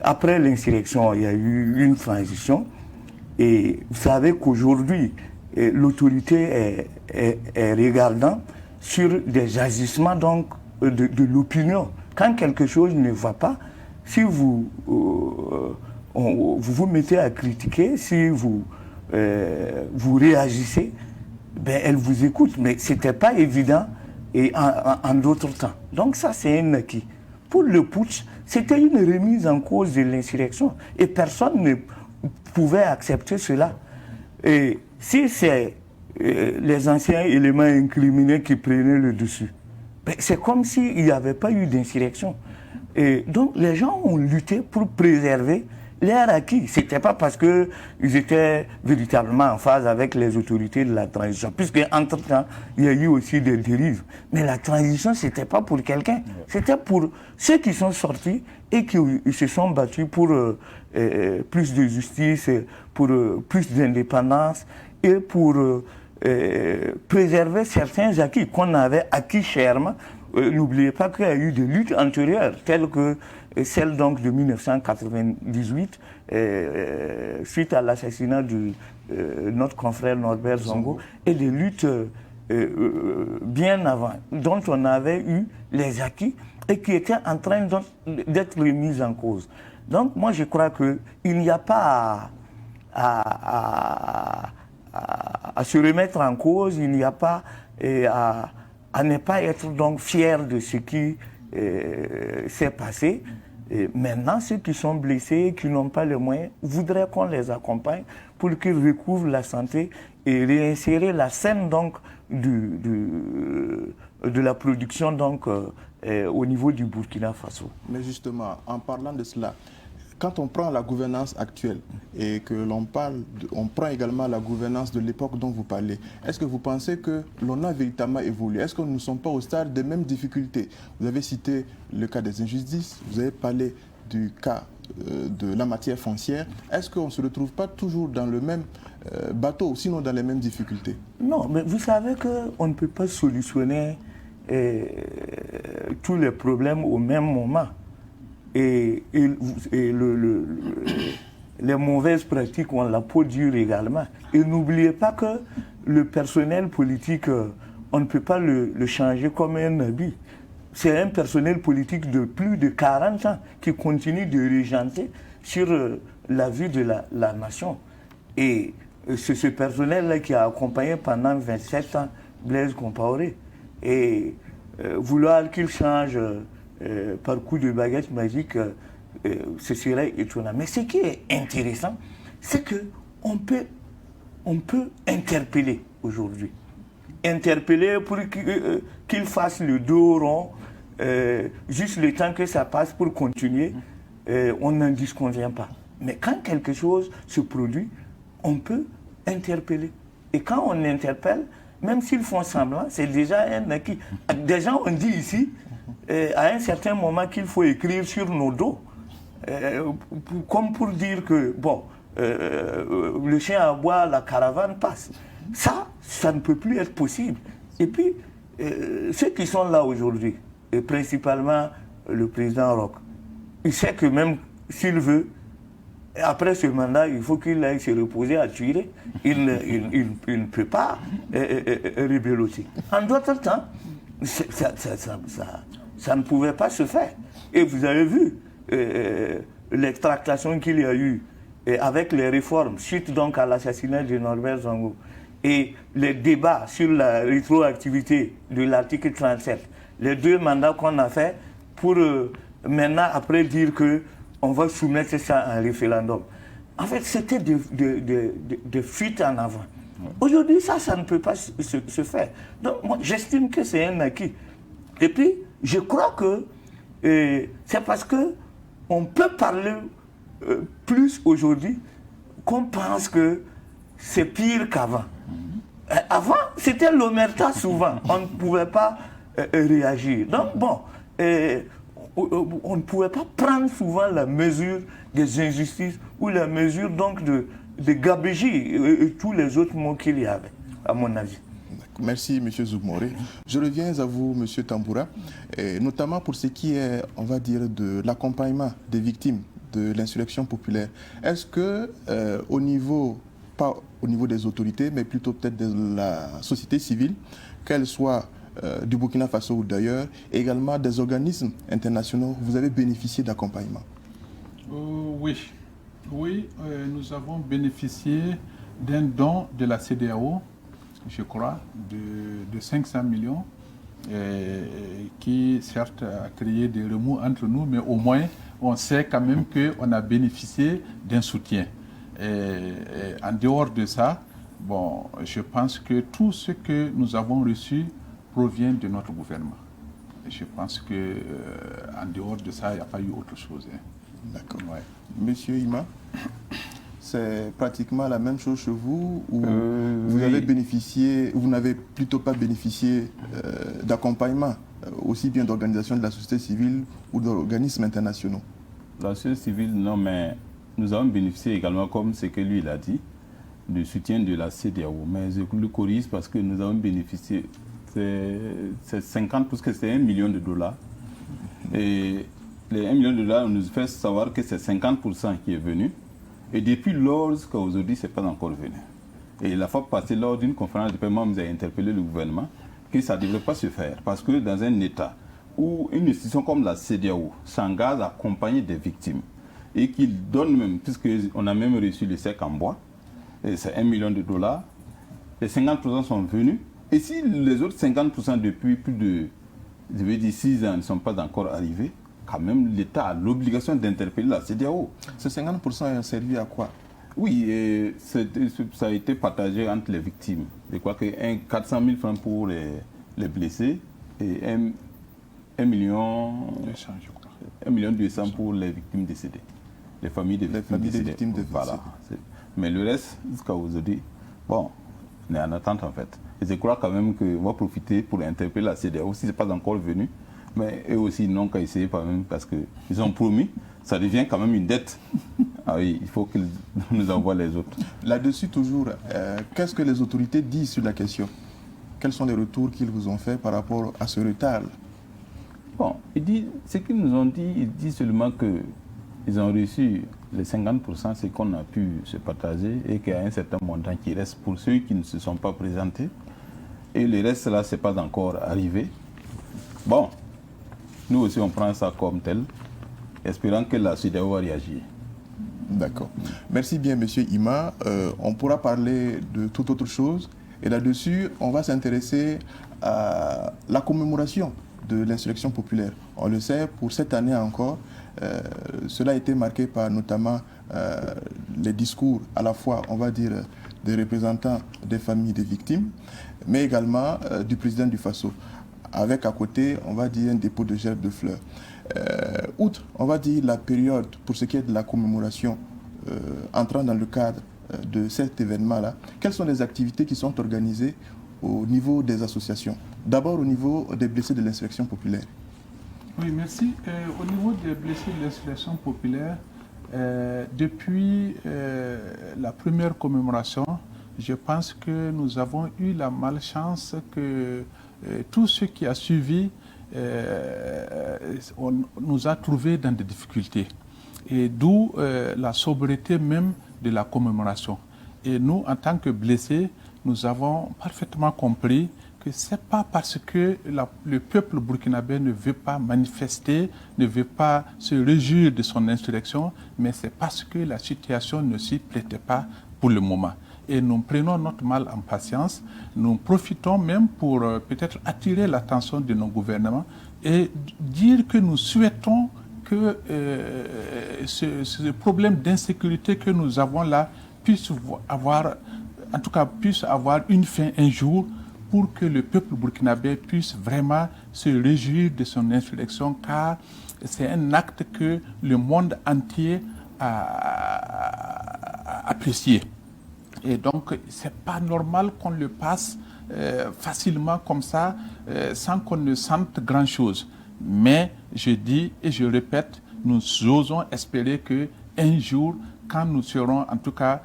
après l'insurrection, il y a eu une transition. Et vous savez qu'aujourd'hui, l'autorité est regardant sur des agissements donc, de l'opinion. Quand quelque chose ne va pas, si vous vous mettez à critiquer, si vous réagissez, ben elle vous écoute. Mais ce n'était pas évident et en d'autres temps. Donc ça, c'est un acquis. Pour le putsch, c'était une remise en cause de l'insurrection. Et personne ne pouvait accepter cela. Et si c'est les anciens éléments incriminés qui prenaient le dessus, ben c'est comme s'il n'y avait pas eu d'insurrection. Et donc les gens ont lutté pour préserver leur acquis. Ce n'était pas parce qu'ils étaient véritablement en phase avec les autorités de la transition, puisque entre-temps, il y a eu aussi des dérives. Mais la transition, ce n'était pas pour quelqu'un, c'était pour ceux qui sont sortis et qui se sont battus pour plus de justice, pour plus d'indépendance et pour préserver certains acquis qu'on avait acquis chèrement. N'oubliez pas qu'il y a eu des luttes antérieures, telles que celle donc de 1998, suite à l'assassinat de notre confrère Norbert Zongo, et des luttes bien avant, dont on avait eu les acquis et qui étaient en train d'être mises en cause. Donc moi je crois qu'il n'y a pas à se remettre en cause, il n'y a pas à ne pas être donc fier de ce qui s'est passé. Et maintenant, ceux qui sont blessés, qui n'ont pas les moyens, voudraient qu'on les accompagne pour qu'ils recouvrent la santé et réinsérer la scène donc de la production donc, au niveau du Burkina Faso. Mais justement, en parlant de cela, quand on prend la gouvernance actuelle et que l'on on prend également la gouvernance de l'époque dont vous parlez, est-ce que vous pensez que l'on a véritablement évolué? Est-ce que nous ne sommes pas au stade des mêmes difficultés? Vous avez cité le cas des injustices, vous avez parlé du cas de la matière foncière. Est-ce qu'on ne se retrouve pas toujours dans le même bateau, sinon dans les mêmes difficultés? Non, mais vous savez qu'on ne peut pas solutionner tous les problèmes au même moment. Et les mauvaises pratiques ont la peau dure également. Et n'oubliez pas que le personnel politique, on ne peut pas le changer comme un habit. C'est un personnel politique de plus de 40 ans qui continue de régenter sur la vie de la nation. Et c'est ce personnel-là qui a accompagné pendant 27 ans Blaise Compaoré. Et vouloir qu'il change par coup de baguette magique, ce serait étonnant. Mais ce qui est intéressant, c'est qu'on peut interpeller aujourd'hui. Interpeller pour qu'il fasse le dos rond, juste le temps que ça passe pour continuer, on n'en disconvient pas. Mais quand quelque chose se produit, on peut interpeller. Et quand on interpelle, même s'ils font semblant, c'est déjà un acquis. Déjà, on dit ici, à un certain moment, qu'il faut écrire sur nos dos, comme pour dire que, bon, le chien aboie, la caravane passe. Ça ne peut plus être possible. Et puis, ceux qui sont là aujourd'hui, et principalement le président Roch, il sait que même s'il veut, après ce mandat, il faut qu'il aille se reposer à tuer. Il ne peut pas rebelloter. En d'autres temps, ça ne pouvait pas se faire. Et vous avez vu l'extractation qu'il y a eu avec les réformes, suite donc à l'assassinat de Norbert Zongo, et les débats sur la rétroactivité de l'article 37, les 2 mandats qu'on a fait pour maintenant après dire que on va soumettre ça à un référendum. En fait, c'était de fuite en avant. Aujourd'hui, ça ne peut pas se faire. Donc, moi, j'estime que c'est un acquis. Et puis, je crois que c'est parce qu'on peut parler plus aujourd'hui qu'on pense que c'est pire qu'avant. Avant, c'était l'omerta souvent. On ne pouvait pas réagir. Donc, bon, on ne pouvait pas prendre souvent la mesure des injustices ou la mesure donc de gabegie et tous les autres mots qu'il y avait, à mon avis. Merci, M. Zougmoré. Je reviens à vous, M. Tamboura, et notamment pour ce qui est, on va dire, de l'accompagnement des victimes de l'insurrection populaire. Est-ce que, pas au niveau des autorités, mais plutôt peut-être de la société civile, qu'elle soit du Burkina Faso ou d'ailleurs, et également des organismes internationaux, vous avez bénéficié d'accompagnement? Oui, nous avons bénéficié d'un don de la CEDEAO, je crois, de 500 millions, qui certes a créé des remous entre nous, mais au moins on sait quand même qu'on a bénéficié d'un soutien. Et en dehors de ça, bon, je pense que tout ce que nous avons reçu provient de notre gouvernement. Et je pense qu'en dehors de ça, il n'y a pas eu autre chose. Hein. D'accord. Ouais. Monsieur Ima, c'est pratiquement la même chose chez vous ou vous avez bénéficié, vous n'avez plutôt pas bénéficié d'accompagnement, aussi bien d'organisations de la société civile ou d'organismes internationaux? La société civile, non, mais nous avons bénéficié également, comme ce que lui il a dit, du soutien de la CEDEAO. Mais je le corrige parce que nous avons bénéficié, c'est 50, parce que c'est $1 million. Et les $1 million nous fait savoir que c'est 50% qui est venu. Et depuis lors jusqu'à aujourd'hui, ce n'est pas encore venu. Et la fois passée, lors d'une conférence de paiement, nous avons interpellé le gouvernement que ça ne devrait pas se faire. Parce que dans un État où une institution comme la CEDEAO s'engage à accompagner des victimes et qu'il donne même, puisqu'on a même reçu le chèque en bois, et c'est $1 million, les 50% sont venus. Et si les autres 50% depuis plus de, je vais dire, 6 ans ne sont pas encore arrivés, quand même l'État a l'obligation d'interpeller la CEDEAO. Ce 50% ont servi à quoi? Oui, ça a été partagé entre les victimes. Je crois que 400 000 francs pour les blessés et 1 million 200 pour les victimes décédées. Les familles des victimes décédées. Voilà. Mais le reste, jusqu'à aujourd'hui, bon, on est en attente en fait. Et je crois quand même qu'on va profiter pour interpeller la CEDEAO si ce n'est pas encore venu. Mais eux aussi n'ont qu'à essayer quand même parce qu'ils ont promis, ça devient quand même une dette. Ah oui, il faut qu'ils nous envoient les autres. Là-dessus toujours, qu'est-ce que les autorités disent sur la question? Quels sont les retours qu'ils vous ont fait par rapport à ce retard? Bon, ce qu'ils nous ont dit, ils disent seulement que ils ont reçu les 50%, c'est qu'on a pu se partager et qu'il y a un certain montant qui reste pour ceux qui ne se sont pas présentés. Et le reste, là, ce n'est pas encore arrivé. Bon, nous aussi, on prend ça comme tel, espérant que la CEDEAO va réagir. D'accord. Merci bien, Monsieur Ima. On pourra parler de toute autre chose. Et là-dessus, on va s'intéresser à la commémoration de l'insurrection populaire. On le sait, pour cette année encore, cela a été marqué par notamment les discours à la fois, on va dire, des représentants des familles des victimes, mais également du président du Faso, avec à côté, on va dire, un dépôt de gerbes de fleurs. Outre, on va dire, la période, pour ce qui est de la commémoration, entrant dans le cadre de cet événement-là, quelles sont les activités qui sont organisées au niveau des associations? D'abord au niveau des blessés de l'insurrection populaire. Oui, merci. Au niveau des blessés de l'insurrection populaire, depuis la première commémoration, je pense que nous avons eu la malchance que tout ce qui a suivi on nous a trouvés dans des difficultés. Et d'où la sobriété même de la commémoration. Et nous, en tant que blessés, nous avons parfaitement compris que ce n'est pas parce que le peuple burkinabé ne veut pas manifester, ne veut pas se réjouir de son insurrection, mais c'est parce que la situation ne s'y prêtait pas pour le moment. Et nous prenons notre mal en patience, nous profitons même pour peut-être attirer l'attention de nos gouvernements et dire que nous souhaitons que ce problème d'insécurité que nous avons là puisse avoir, en tout cas, puisse avoir une fin un jour pour que le peuple burkinabé puisse vraiment se réjouir de son insurrection, car c'est un acte que le monde entier a apprécié. Et donc, ce n'est pas normal qu'on le passe facilement comme ça, sans qu'on ne sente grand-chose. Mais je dis et je répète, nous osons espérer qu'un jour, quand nous serons en tout cas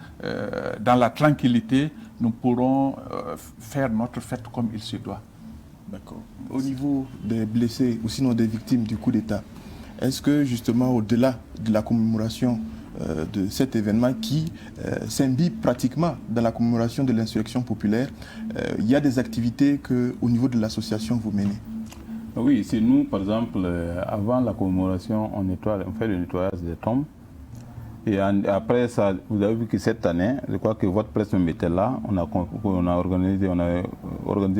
dans la tranquillité, nous pourrons faire notre fête comme il se doit. D'accord. Au niveau des blessés ou sinon des victimes du coup d'État, est-ce que justement au-delà de la commémoration de cet événement qui s'imbibe pratiquement dans la commémoration de l'insurrection populaire, il y a des activités qu'au niveau de l'association vous menez? Oui, c'est nous, par exemple, avant la commémoration, on fait le nettoyage des tombes. Et après ça, vous avez vu que cette année, je crois que votre presse me mettait là, on a organisé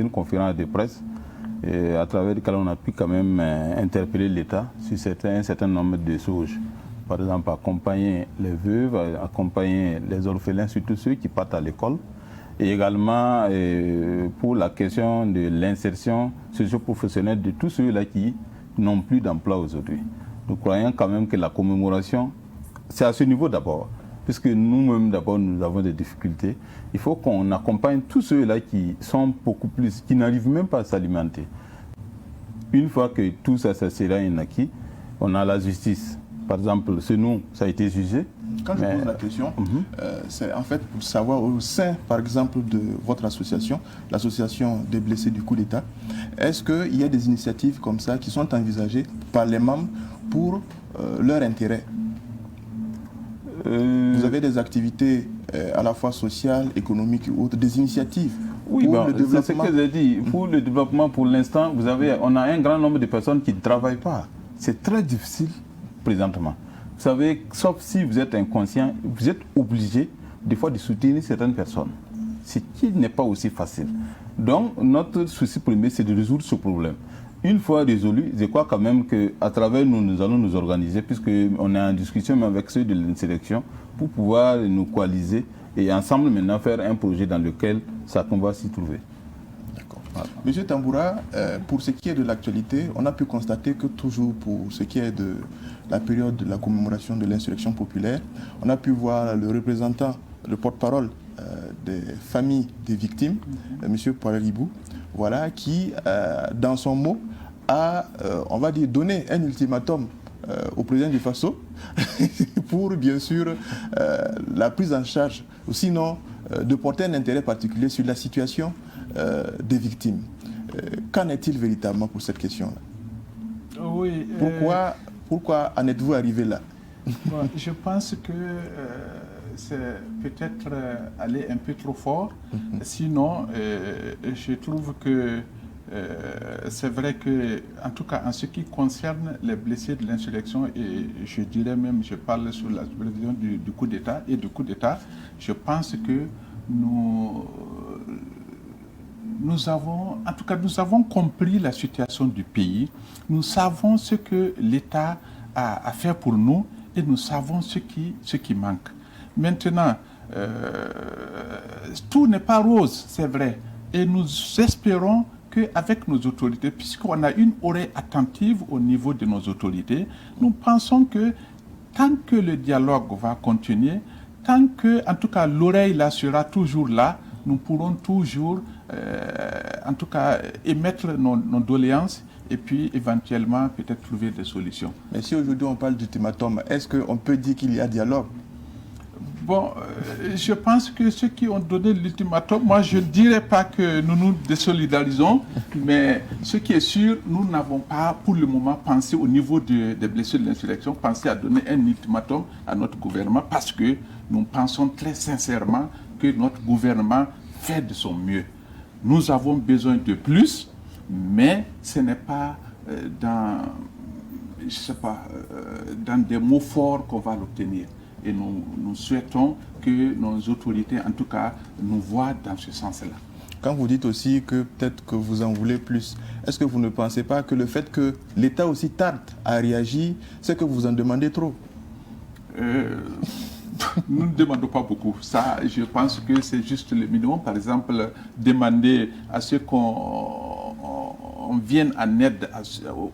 une conférence de presse et à travers laquelle on a pu quand même interpeller l'État sur un certain nombre de choses. Par exemple, accompagner les veuves, accompagner les orphelins, surtout ceux qui partent à l'école. Et également pour la question de l'insertion socio-professionnelle de tous ceux-là qui n'ont plus d'emploi aujourd'hui. Nous croyons quand même que la commémoration, c'est à ce niveau d'abord, puisque nous-mêmes d'abord nous avons des difficultés. Il faut qu'on accompagne tous ceux-là qui sont beaucoup plus, qui n'arrivent même pas à s'alimenter. Une fois que tout ça sera un acquis, on a la justice. Par exemple, ce nom, ça a été jugé. Quand je pose la question, c'est en fait pour savoir au sein, par exemple, de votre association, l'association des blessés du coup d'État, est-ce qu'il y a des initiatives comme ça qui sont envisagées par les membres pour leur intérêt? Vous avez des activités à la fois sociales, économiques et autres, des initiatives? Oui, c'est ce que j'ai dit. Pour le développement, pour l'instant, on a un grand nombre de personnes qui ne travaillent pas. C'est très difficile présentement. Vous savez, sauf si vous êtes inconscient, vous êtes obligé des fois de soutenir certaines personnes. Ce qui n'est pas aussi facile. Donc, notre souci premier, c'est de résoudre ce problème. Une fois résolu, je crois quand même qu'à travers nous allons nous organiser, puisqu'on est en discussion avec ceux de l'insurrection, pour pouvoir nous coaliser et ensemble maintenant faire un projet dans lequel on va s'y trouver. D'accord. Voilà. Monsieur Tamboura, pour ce qui est de l'actualité, on a pu constater que toujours pour ce qui est de la période de la commémoration de l'insurrection populaire, on a pu voir le représentant, le porte-parole des familles des victimes, monsieur Poirelibou, voilà, qui, dans son mot, a, on va dire, donné un ultimatum au président du Faso pour, bien sûr, la prise en charge, ou sinon, de porter un intérêt particulier sur la situation des victimes. Qu'en est-il véritablement pour cette question-là? Oui. Pourquoi en êtes-vous arrivé là? Bon, je pense que c'est peut-être aller un peu trop fort. Sinon, je trouve que c'est vrai que, en tout cas, en ce qui concerne les blessés de l'insurrection, et je dirais même, je parle sur la supervision du coup d'État et du coup d'État, je pense que nous avons compris la situation du pays. Nous savons ce que l'État a fait pour nous et nous savons ce qui manque. Maintenant, tout n'est pas rose, c'est vrai. Et nous espérons qu'avec nos autorités, puisqu'on a une oreille attentive au niveau de nos autorités, nous pensons que tant que le dialogue va continuer, tant que, en tout cas, l'oreille là sera toujours là, nous pourrons toujours, en tout cas, émettre nos doléances et puis éventuellement peut-être trouver des solutions. Mais si aujourd'hui on parle d'ultimatum, est-ce qu'on peut dire qu'il y a dialogue? Bon, je pense que ceux qui ont donné l'ultimatum, moi je ne dirais pas que nous nous désolidarisons, mais ce qui est sûr, nous n'avons pas pour le moment pensé au niveau des blessés de l'insurrection, pensé à donner un ultimatum à notre gouvernement parce que nous pensons très sincèrement que notre gouvernement fait de son mieux. Nous avons besoin de plus, mais ce n'est pas dans des mots forts qu'on va l'obtenir. Et nous souhaitons que nos autorités, en tout cas, nous voient dans ce sens-là. Quand vous dites aussi que peut-être que vous en voulez plus, est-ce que vous ne pensez pas que le fait que l'État aussi tarde à réagir, c'est que vous en demandez trop? Nous ne demandons pas beaucoup. Ça, je pense que c'est juste le minimum. Par exemple, demander à ce qu'on vienne en aide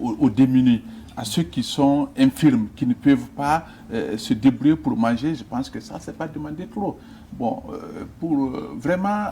aux démunis, à ceux qui sont infirmes, qui ne peuvent pas se débrouiller pour manger, je pense que ça, c'est pas demander trop. Bon, pour vraiment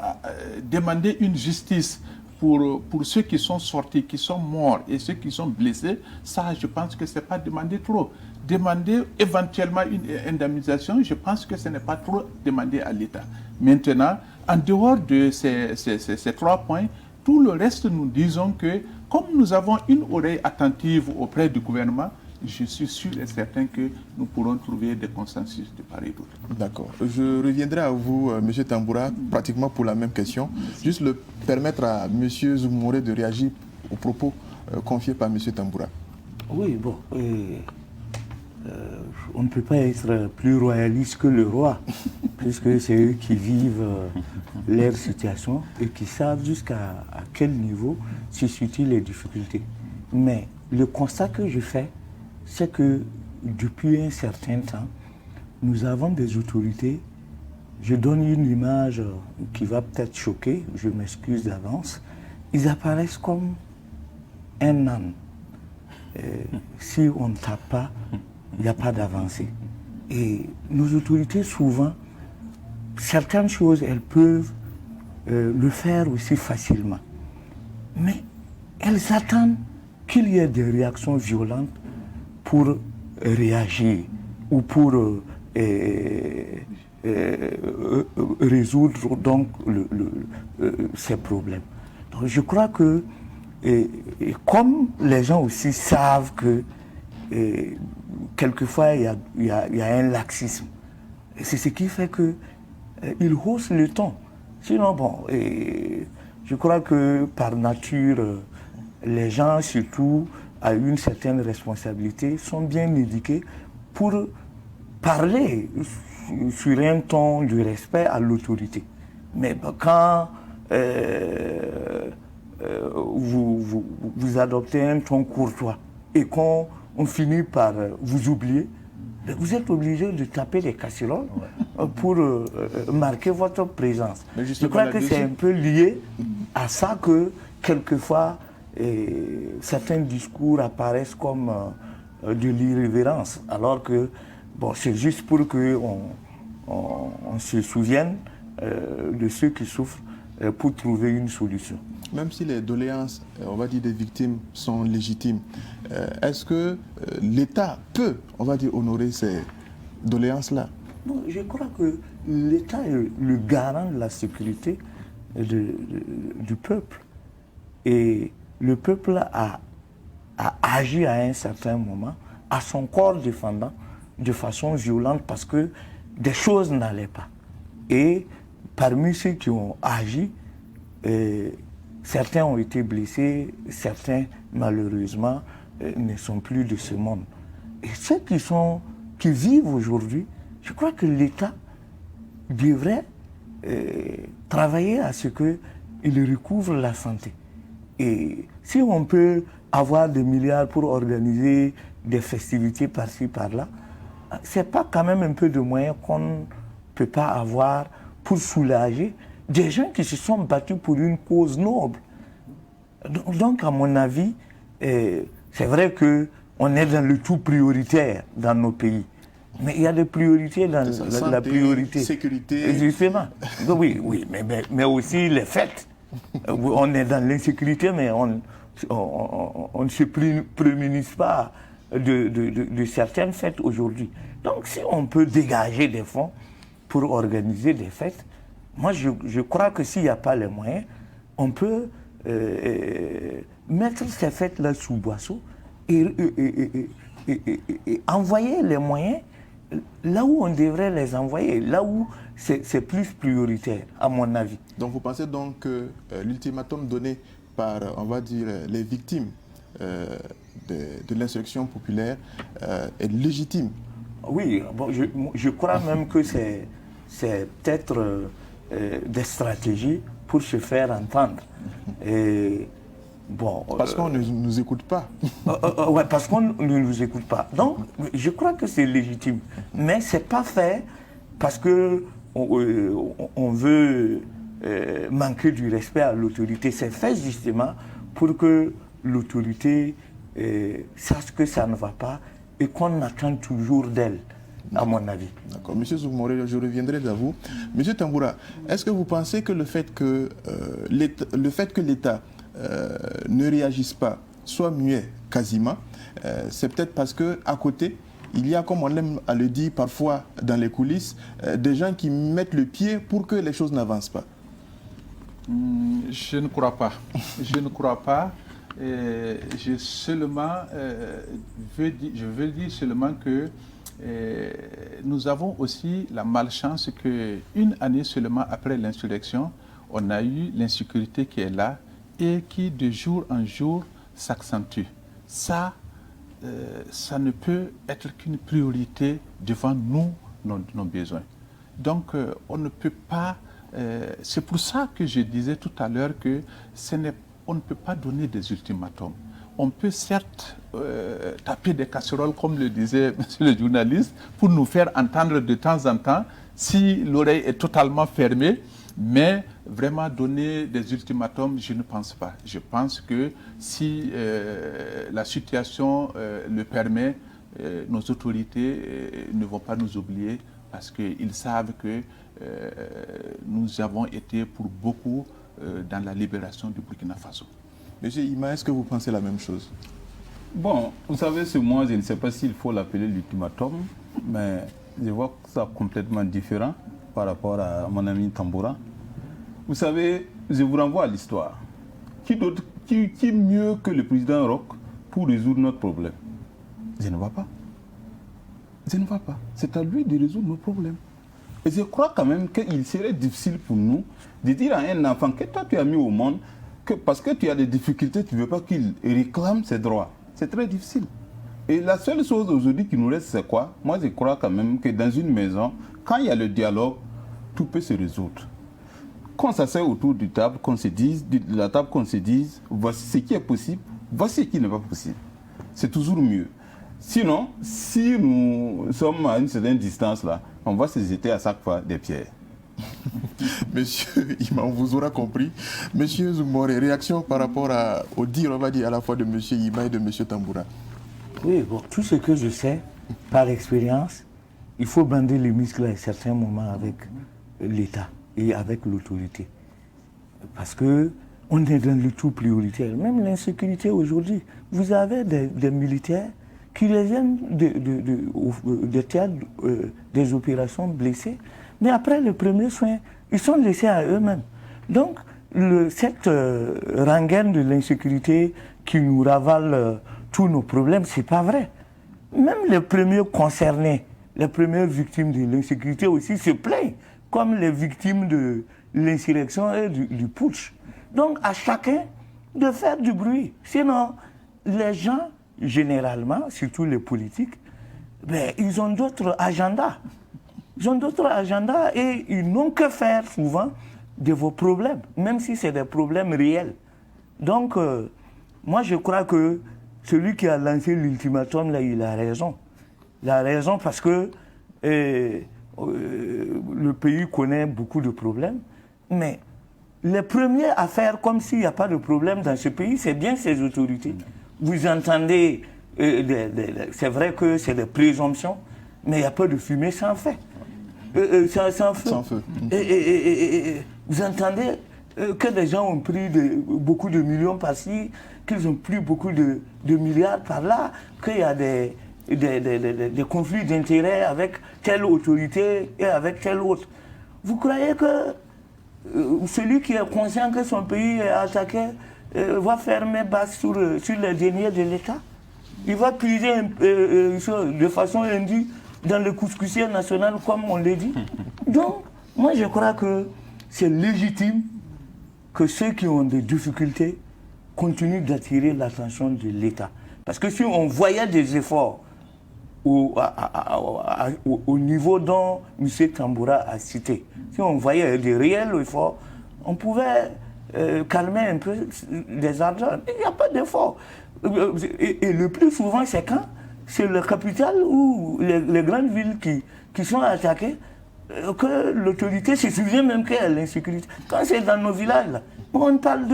demander une justice pour ceux qui sont sortis, qui sont morts et ceux qui sont blessés, ça, je pense que c'est pas demander trop. Demander éventuellement une indemnisation, je pense que ce n'est pas trop demander à l'État. Maintenant, en dehors de ces 3 points, tout le reste, nous disons que comme nous avons une oreille attentive auprès du gouvernement, je suis sûr et certain que nous pourrons trouver des consensus de part et d'autre. D'accord. Je reviendrai à vous, M. Tamboura, pratiquement pour la même question. Juste permettre à M. Zoumouré de réagir aux propos confiés par M. Tamboura. Oui, bon. On ne peut pas être plus royaliste que le roi, puisque c'est eux qui vivent leur situation et qui savent jusqu'à quel niveau se situent les difficultés. Mais le constat que je fais, c'est que depuis un certain temps, nous avons des autorités. Je donne une image qui va peut-être choquer, je m'excuse d'avance. Ils apparaissent comme un âne. Si on ne tape pas, il n'y a pas d'avancée. Et nos autorités, souvent, certaines choses, elles peuvent le faire aussi facilement. Mais elles attendent qu'il y ait des réactions violentes pour réagir ou pour résoudre donc ces problèmes. Donc je crois que, et comme les gens aussi savent que quelquefois il y a un laxisme, c'est ce qui fait qu'ils haussent le ton. Sinon, bon, je crois que par nature, les gens, surtout à une certaine responsabilité, sont bien éduqués pour parler sur un ton de respect à l'autorité. Mais quand vous adoptez un ton courtois et qu'on finit par vous oublier, vous êtes obligé de taper les casseroles pour marquer votre présence. Je crois que c'est un peu lié à ça que, quelquefois, certains discours apparaissent comme de l'irrévérence, alors que bon, c'est juste pour qu'on se souvienne de ceux qui souffrent pour trouver une solution. Même si les doléances, on va dire, des victimes sont légitimes, est-ce que l'État peut, on va dire, honorer ces doléances-là? Non, je crois que l'État est le garant de la sécurité du peuple. Et le peuple a agi à un certain moment, à son corps défendant, de façon violente parce que des choses n'allaient pas. Et parmi ceux qui ont agi, certains ont été blessés, certains malheureusement ne sont plus de ce monde. Et ceux qui vivent aujourd'hui, je crois que l'État devrait travailler à ce qu'il recouvre la santé. Et si on peut avoir des milliards pour organiser des festivités par-ci, par-là, c'est pas quand même un peu de moyens qu'on ne peut pas avoir pour soulager des gens qui se sont battus pour une cause noble. Donc, à mon avis, c'est vrai qu'on est dans le tout prioritaire dans nos pays. Mais il y a des priorités dans la priorité. Sécurité. Justement. Oui, mais aussi les fêtes. On est dans l'insécurité, mais on ne se prémunisse pas de certaines fêtes aujourd'hui. Donc, si on peut dégager des fonds pour organiser des fêtes, moi, je crois que s'il n'y a pas les moyens, on peut mettre ces fêtes-là sous boisseau et envoyer les moyens là où on devrait les envoyer, là où c'est plus prioritaire, à mon avis. Donc vous pensez donc que l'ultimatum donné par, on va dire, les victimes de l'insurrection populaire est légitime? Oui, bon, je crois même que c'est peut-être des stratégies pour se faire entendre. Et, bon, parce qu'on ne nous écoute pas. Oui, parce qu'on ne nous écoute pas. Donc, je crois que c'est légitime. Mais ce n'est pas fait parce qu'on veut manquer du respect à l'autorité. C'est fait justement pour que l'autorité sache que ça ne va pas et qu'on attend toujours d'elle, à mon avis. D'accord. Monsieur Zoumoré, je reviendrai vers vous. Monsieur Tamboura, est-ce que vous pensez que le fait que l'État ne réagisse pas, soit muet quasiment, c'est peut-être parce qu'à côté, il y a, comme on aime à le dire parfois dans les coulisses, des gens qui mettent le pied pour que les choses n'avancent pas? Je ne crois pas. Je ne crois pas. Je veux dire seulement que nous avons aussi la malchance qu'une année seulement après l'insurrection, on a eu l'insécurité qui est là et qui de jour en jour s'accentue. Ça ne peut être qu'une priorité devant nous, nos besoins. Donc on ne peut pas, c'est pour ça que je disais tout à l'heure que on ne peut pas donner des ultimatums. On peut certes taper des casseroles, comme le disait monsieur le journaliste, pour nous faire entendre de temps en temps si l'oreille est totalement fermée, mais vraiment donner des ultimatums, je ne pense pas. Je pense que si la situation le permet, nos autorités ne vont pas nous oublier parce qu'ils savent que nous avons été pour beaucoup dans la libération du Burkina Faso. Monsieur Ima, est-ce que vous pensez la même chose? Bon, vous savez, moi, je ne sais pas s'il faut l'appeler l'ultimatum, mais je vois ça complètement différent par rapport à mon ami Tamboura. Vous savez, je vous renvoie à l'histoire. Qui mieux que le président Roch pour résoudre notre problème? Je ne vois pas. Je ne vois pas. C'est à lui de résoudre nos problèmes. Et je crois quand même qu'il serait difficile pour nous de dire à un enfant que toi tu as mis au monde, que parce que tu as des difficultés, tu ne veux pas qu'il réclame ses droits. C'est très difficile. Et la seule chose aujourd'hui qui nous reste, c'est quoi? Moi, je crois quand même que dans une maison, quand il y a le dialogue, tout peut se résoudre. Qu'on s'assied autour de la table, qu'on se dise, voici ce qui est possible, voici ce qui n'est pas possible. C'est toujours mieux. Sinon, si nous sommes à une certaine distance là, on va se jeter à chaque fois des pierres. Monsieur Ima, on vous aura compris. Monsieur Zoumoré, réaction par rapport au dire, on va dire, à la fois de monsieur Ima et de monsieur Tamboura. Oui, bon, tout ce que je sais, par expérience, il faut bander les muscles à certains moments avec l'État et avec l'autorité. Parce qu'on est dans le tout prioritaire. Même l'insécurité aujourd'hui, vous avez des militaires qui reviennent des théâtres des opérations blessés, mais après le premier soin, ils sont laissés à eux-mêmes. Donc, cette rengaine de l'insécurité qui nous ravale tous nos problèmes, c'est pas vrai. même les premiers concernés, les premières victimes de l'insécurité aussi se plaignent, comme les victimes de l'insurrection et du putsch. Donc à chacun de faire du bruit. Sinon, les gens, généralement, surtout les politiques, ben, ils ont d'autres agendas. Ils ont d'autres agendas et ils n'ont que faire souvent de vos problèmes, même si c'est des problèmes réels. Donc, moi je crois que celui qui a lancé l'ultimatum, là, il a raison. Il a raison parce que le pays connaît beaucoup de problèmes, mais les premiers à faire comme s'il n'y a pas de problème dans ce pays, c'est bien ces autorités. Vous entendez, c'est vrai que c'est des présomptions, mais il n'y a pas de fumée sans feu. Sans feu. Sans feu. Vous entendez que des gens ont pris beaucoup de millions par-ci, qu'ils ont pris beaucoup de milliards par-là, qu'il y a des conflits d'intérêts avec telle autorité et avec telle autre. Vous croyez que celui qui est conscient que son pays est attaqué va fermer basse sur les deniers de l'État? Il va puiser de façon indue dans le couscoussier national, comme on l'a dit. Donc, moi je crois que c'est légitime que ceux qui ont des difficultés continuent d'attirer l'attention de l'État. Parce que si on voyait des efforts au niveau dont M. Tamboura a cité, si on voyait des réels efforts, on pouvait calmer un peu des ardeurs. Il n'y a pas d'effort. Et le plus souvent, c'est quand c'est la capitale ou les grandes villes qui sont attaquées, que l'autorité se souvient même qu'il y a l'insécurité. Quand c'est dans nos villages, là, on ne parle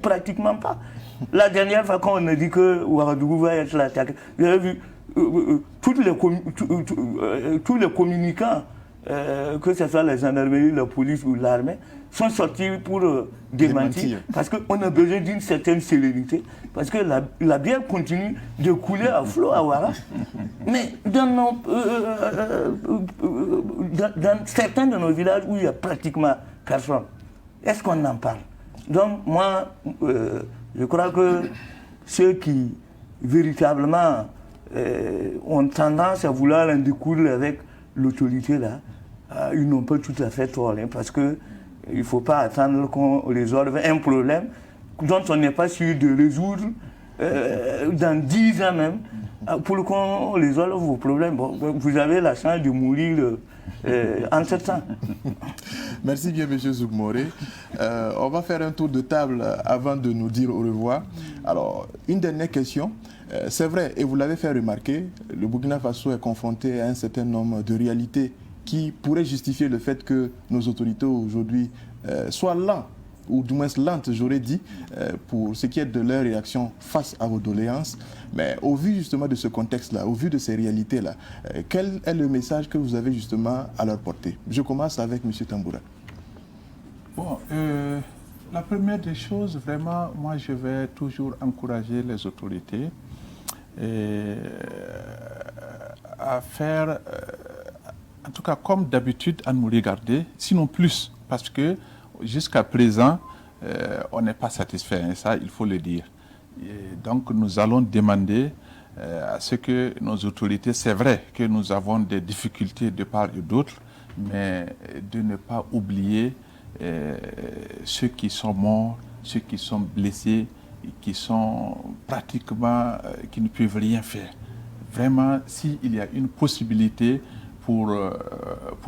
pratiquement pas. La dernière fois qu'on a dit que Ouagadougou va être attaqué, vous avez vu tous les communicants, que ce soit la gendarmerie, la police ou l'armée, sont sortis pour démentir. Parce qu'on a besoin d'une certaine sérénité. Parce que la bière continue de couler à flot à Ouara. Mais dans certains de nos villages où il y a pratiquement personne, est-ce qu'on en parle? Donc moi, je crois que ceux qui véritablement ont tendance à vouloir en découdre avec l'autorité là, ils n'ont pas tout à fait tort, hein, parce que il ne faut pas attendre qu'on résolve un problème dont on n'est pas sûr de résoudre dans 10 ans même, pour qu'on résolve vos problèmes. Bon, vous avez la chance de mourir entre-temps. Merci bien, M. Zougmoré. On va faire un tour de table avant de nous dire au revoir. Alors, une dernière question. C'est vrai, et vous l'avez fait remarquer, le Burkina Faso est confronté à un certain nombre de réalités qui pourraient justifier le fait que nos autorités aujourd'hui soient lents, ou du moins lentes, j'aurais dit, pour ce qui est de leur réaction face à vos doléances. Mais au vu justement de ce contexte-là, au vu de ces réalités-là, quel est le message que vous avez justement à leur porter? Je commence avec M. Tamboura. Bon, la première des choses, vraiment, moi je vais toujours encourager les autorités à faire, en tout cas comme d'habitude, à nous regarder, sinon plus, parce que jusqu'à présent, on n'est pas satisfait, hein, ça il faut le dire. Et donc nous allons demander à ce que nos autorités, c'est vrai que nous avons des difficultés de part et d'autre, mais de ne pas oublier ceux qui sont morts, ceux qui sont blessés, qui sont pratiquement, qui ne peuvent rien faire. Vraiment, s'il y a une possibilité pour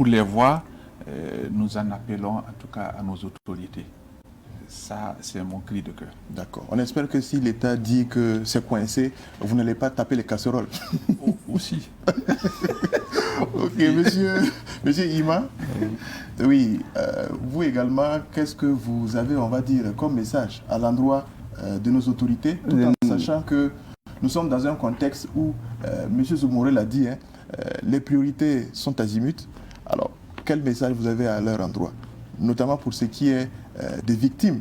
les voir, nous en appelons en tout cas à nos autorités. Ça, c'est mon cri de cœur. D'accord. On espère que si l'État dit que c'est coincé, vous n'allez pas taper les casseroles. Aussi. Ok, monsieur Ima. Oui, vous également, qu'est-ce que vous avez, on va dire, comme message à l'endroit de nos autorités, tout en sachant que nous sommes dans un contexte où, M. Zougmoré l'a dit, hein, les priorités sont azimuts. Alors, quel message vous avez à leur endroit, notamment pour ce qui est des victimes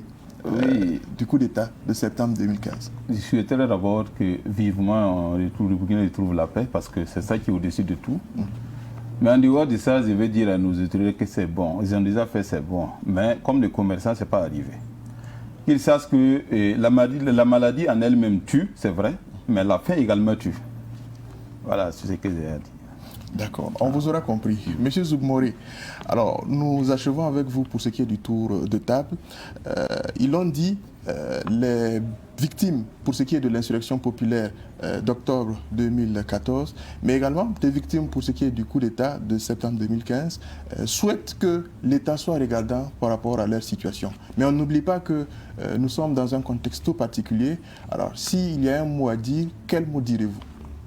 du coup d'État de septembre 2015? Je souhaiterais d'abord que vivement le Burkina retrouve la paix, parce que c'est ça qui est au-dessus de tout. Mais en dehors de ça, je vais dire à nos autorités que c'est bon. Ils ont déjà fait, c'est bon. Mais comme les commerçants, ce n'est pas arrivé. Qu'ils sachent que la maladie en elle-même tue, c'est vrai, mais la faim également tue. Voilà, c'est ce que j'ai à dire. D'accord, on vous aura compris. Monsieur Zougmoré, alors nous achevons avec vous pour ce qui est du tour de table. Ils l'ont dit, les victimes pour ce qui est de l'insurrection populaire d'octobre 2014, mais également des victimes pour ce qui est du coup d'État de septembre 2015, souhaitent que l'État soit regardant par rapport à leur situation. Mais on n'oublie pas que nous sommes dans un contexte tout particulier. Alors, s'il y a un mot à dire, quel mot direz-vous?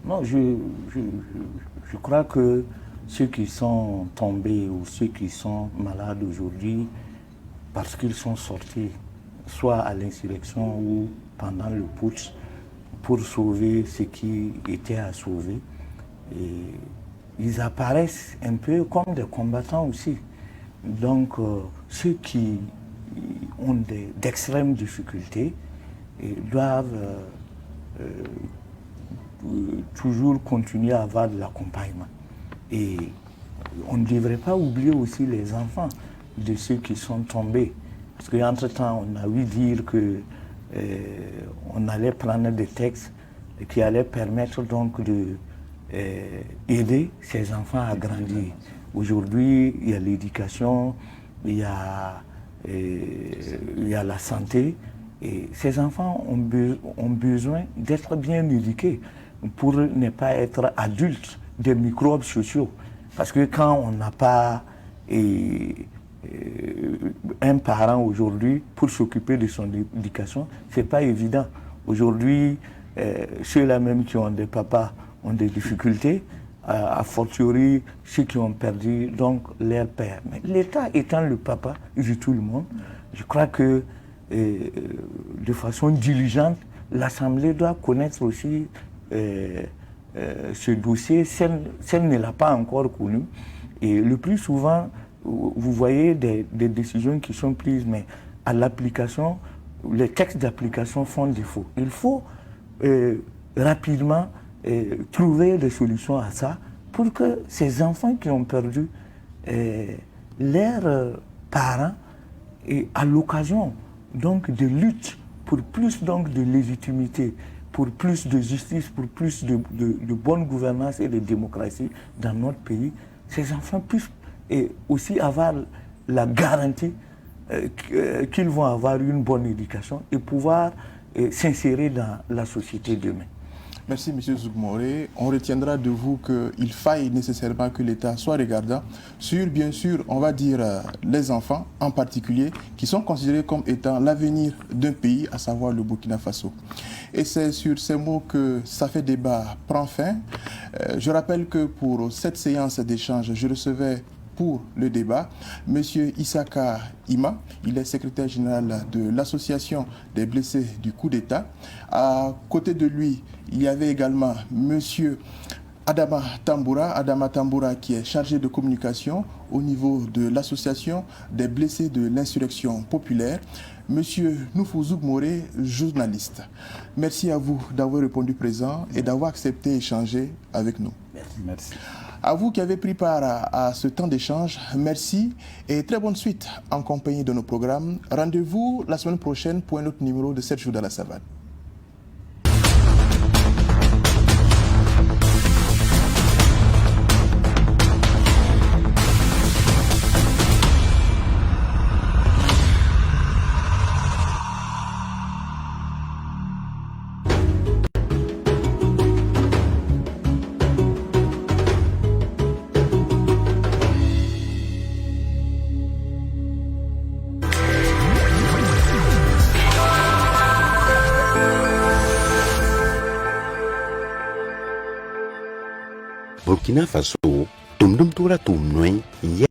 Non, je crois que ceux qui sont tombés ou ceux qui sont malades aujourd'hui, parce qu'ils sont sortis, soit à l'insurrection ou pendant le putsch, pour sauver ce qui était à sauver, et ils apparaissent un peu comme des combattants aussi. Donc, ceux qui ont d'extrêmes difficultés doivent toujours continuer à avoir de l'accompagnement. Et on ne devrait pas oublier aussi les enfants de ceux qui sont tombés. Parce qu'entre-temps, on a ouï dire qu'on allait prendre des textes qui allaient permettre donc d'aider ces enfants à grandir. Aujourd'hui, il y a l'éducation, il y a la santé. Et ces enfants ont besoin d'être bien éduqués pour ne pas être adultes des microbes sociaux. Parce que quand on n'a pas un parent aujourd'hui pour s'occuper de son éducation, ce n'est pas évident. Aujourd'hui, ceux-là même qui ont des papas ont des difficultés, a fortiori ceux qui ont perdu donc leur père. Mais l'État étant le papa de tout le monde, je crois que de façon diligente, l'Assemblée doit connaître aussi ce dossier, si elle ne l'a pas encore connu. Et le plus souvent, vous voyez des décisions qui sont prises, mais à l'application, les textes d'application font défaut. Il faut rapidement trouver des solutions à ça pour que ces enfants qui ont perdu leurs parents, et à l'occasion donc de lutte pour plus donc de légitimité, pour plus de justice, pour plus de bonne gouvernance et de démocratie dans notre pays, ces enfants puissent aussi avoir la garantie qu'ils vont avoir une bonne éducation et pouvoir s'insérer dans la société demain. Merci, M. Zougmoré. On retiendra de vous qu'il faille nécessairement que l'État soit regardant sur, bien sûr, on va dire, les enfants en particulier, qui sont considérés comme étant l'avenir d'un pays, à savoir le Burkina Faso. Et c'est sur ces mots que ça fait débat prend fin. Je rappelle que pour cette séance d'échange, je recevais pour le débat M. Issaka Ima, il est secrétaire général de l'association des blessés du coup d'État. À côté de lui, il y avait également M. Adama Tamboura qui est chargé de communication au niveau de l'association des blessés de l'insurrection populaire. Monsieur Noufou Zougmoré, journaliste. Merci à vous d'avoir répondu présent et d'avoir accepté d'échanger avec nous. Merci. À vous qui avez pris part à ce temps d'échange, merci et très bonne suite en compagnie de nos programmes. Rendez-vous la semaine prochaine pour un autre numéro de 7 jours dans la savane. Burkina Faso, tum tura tum noi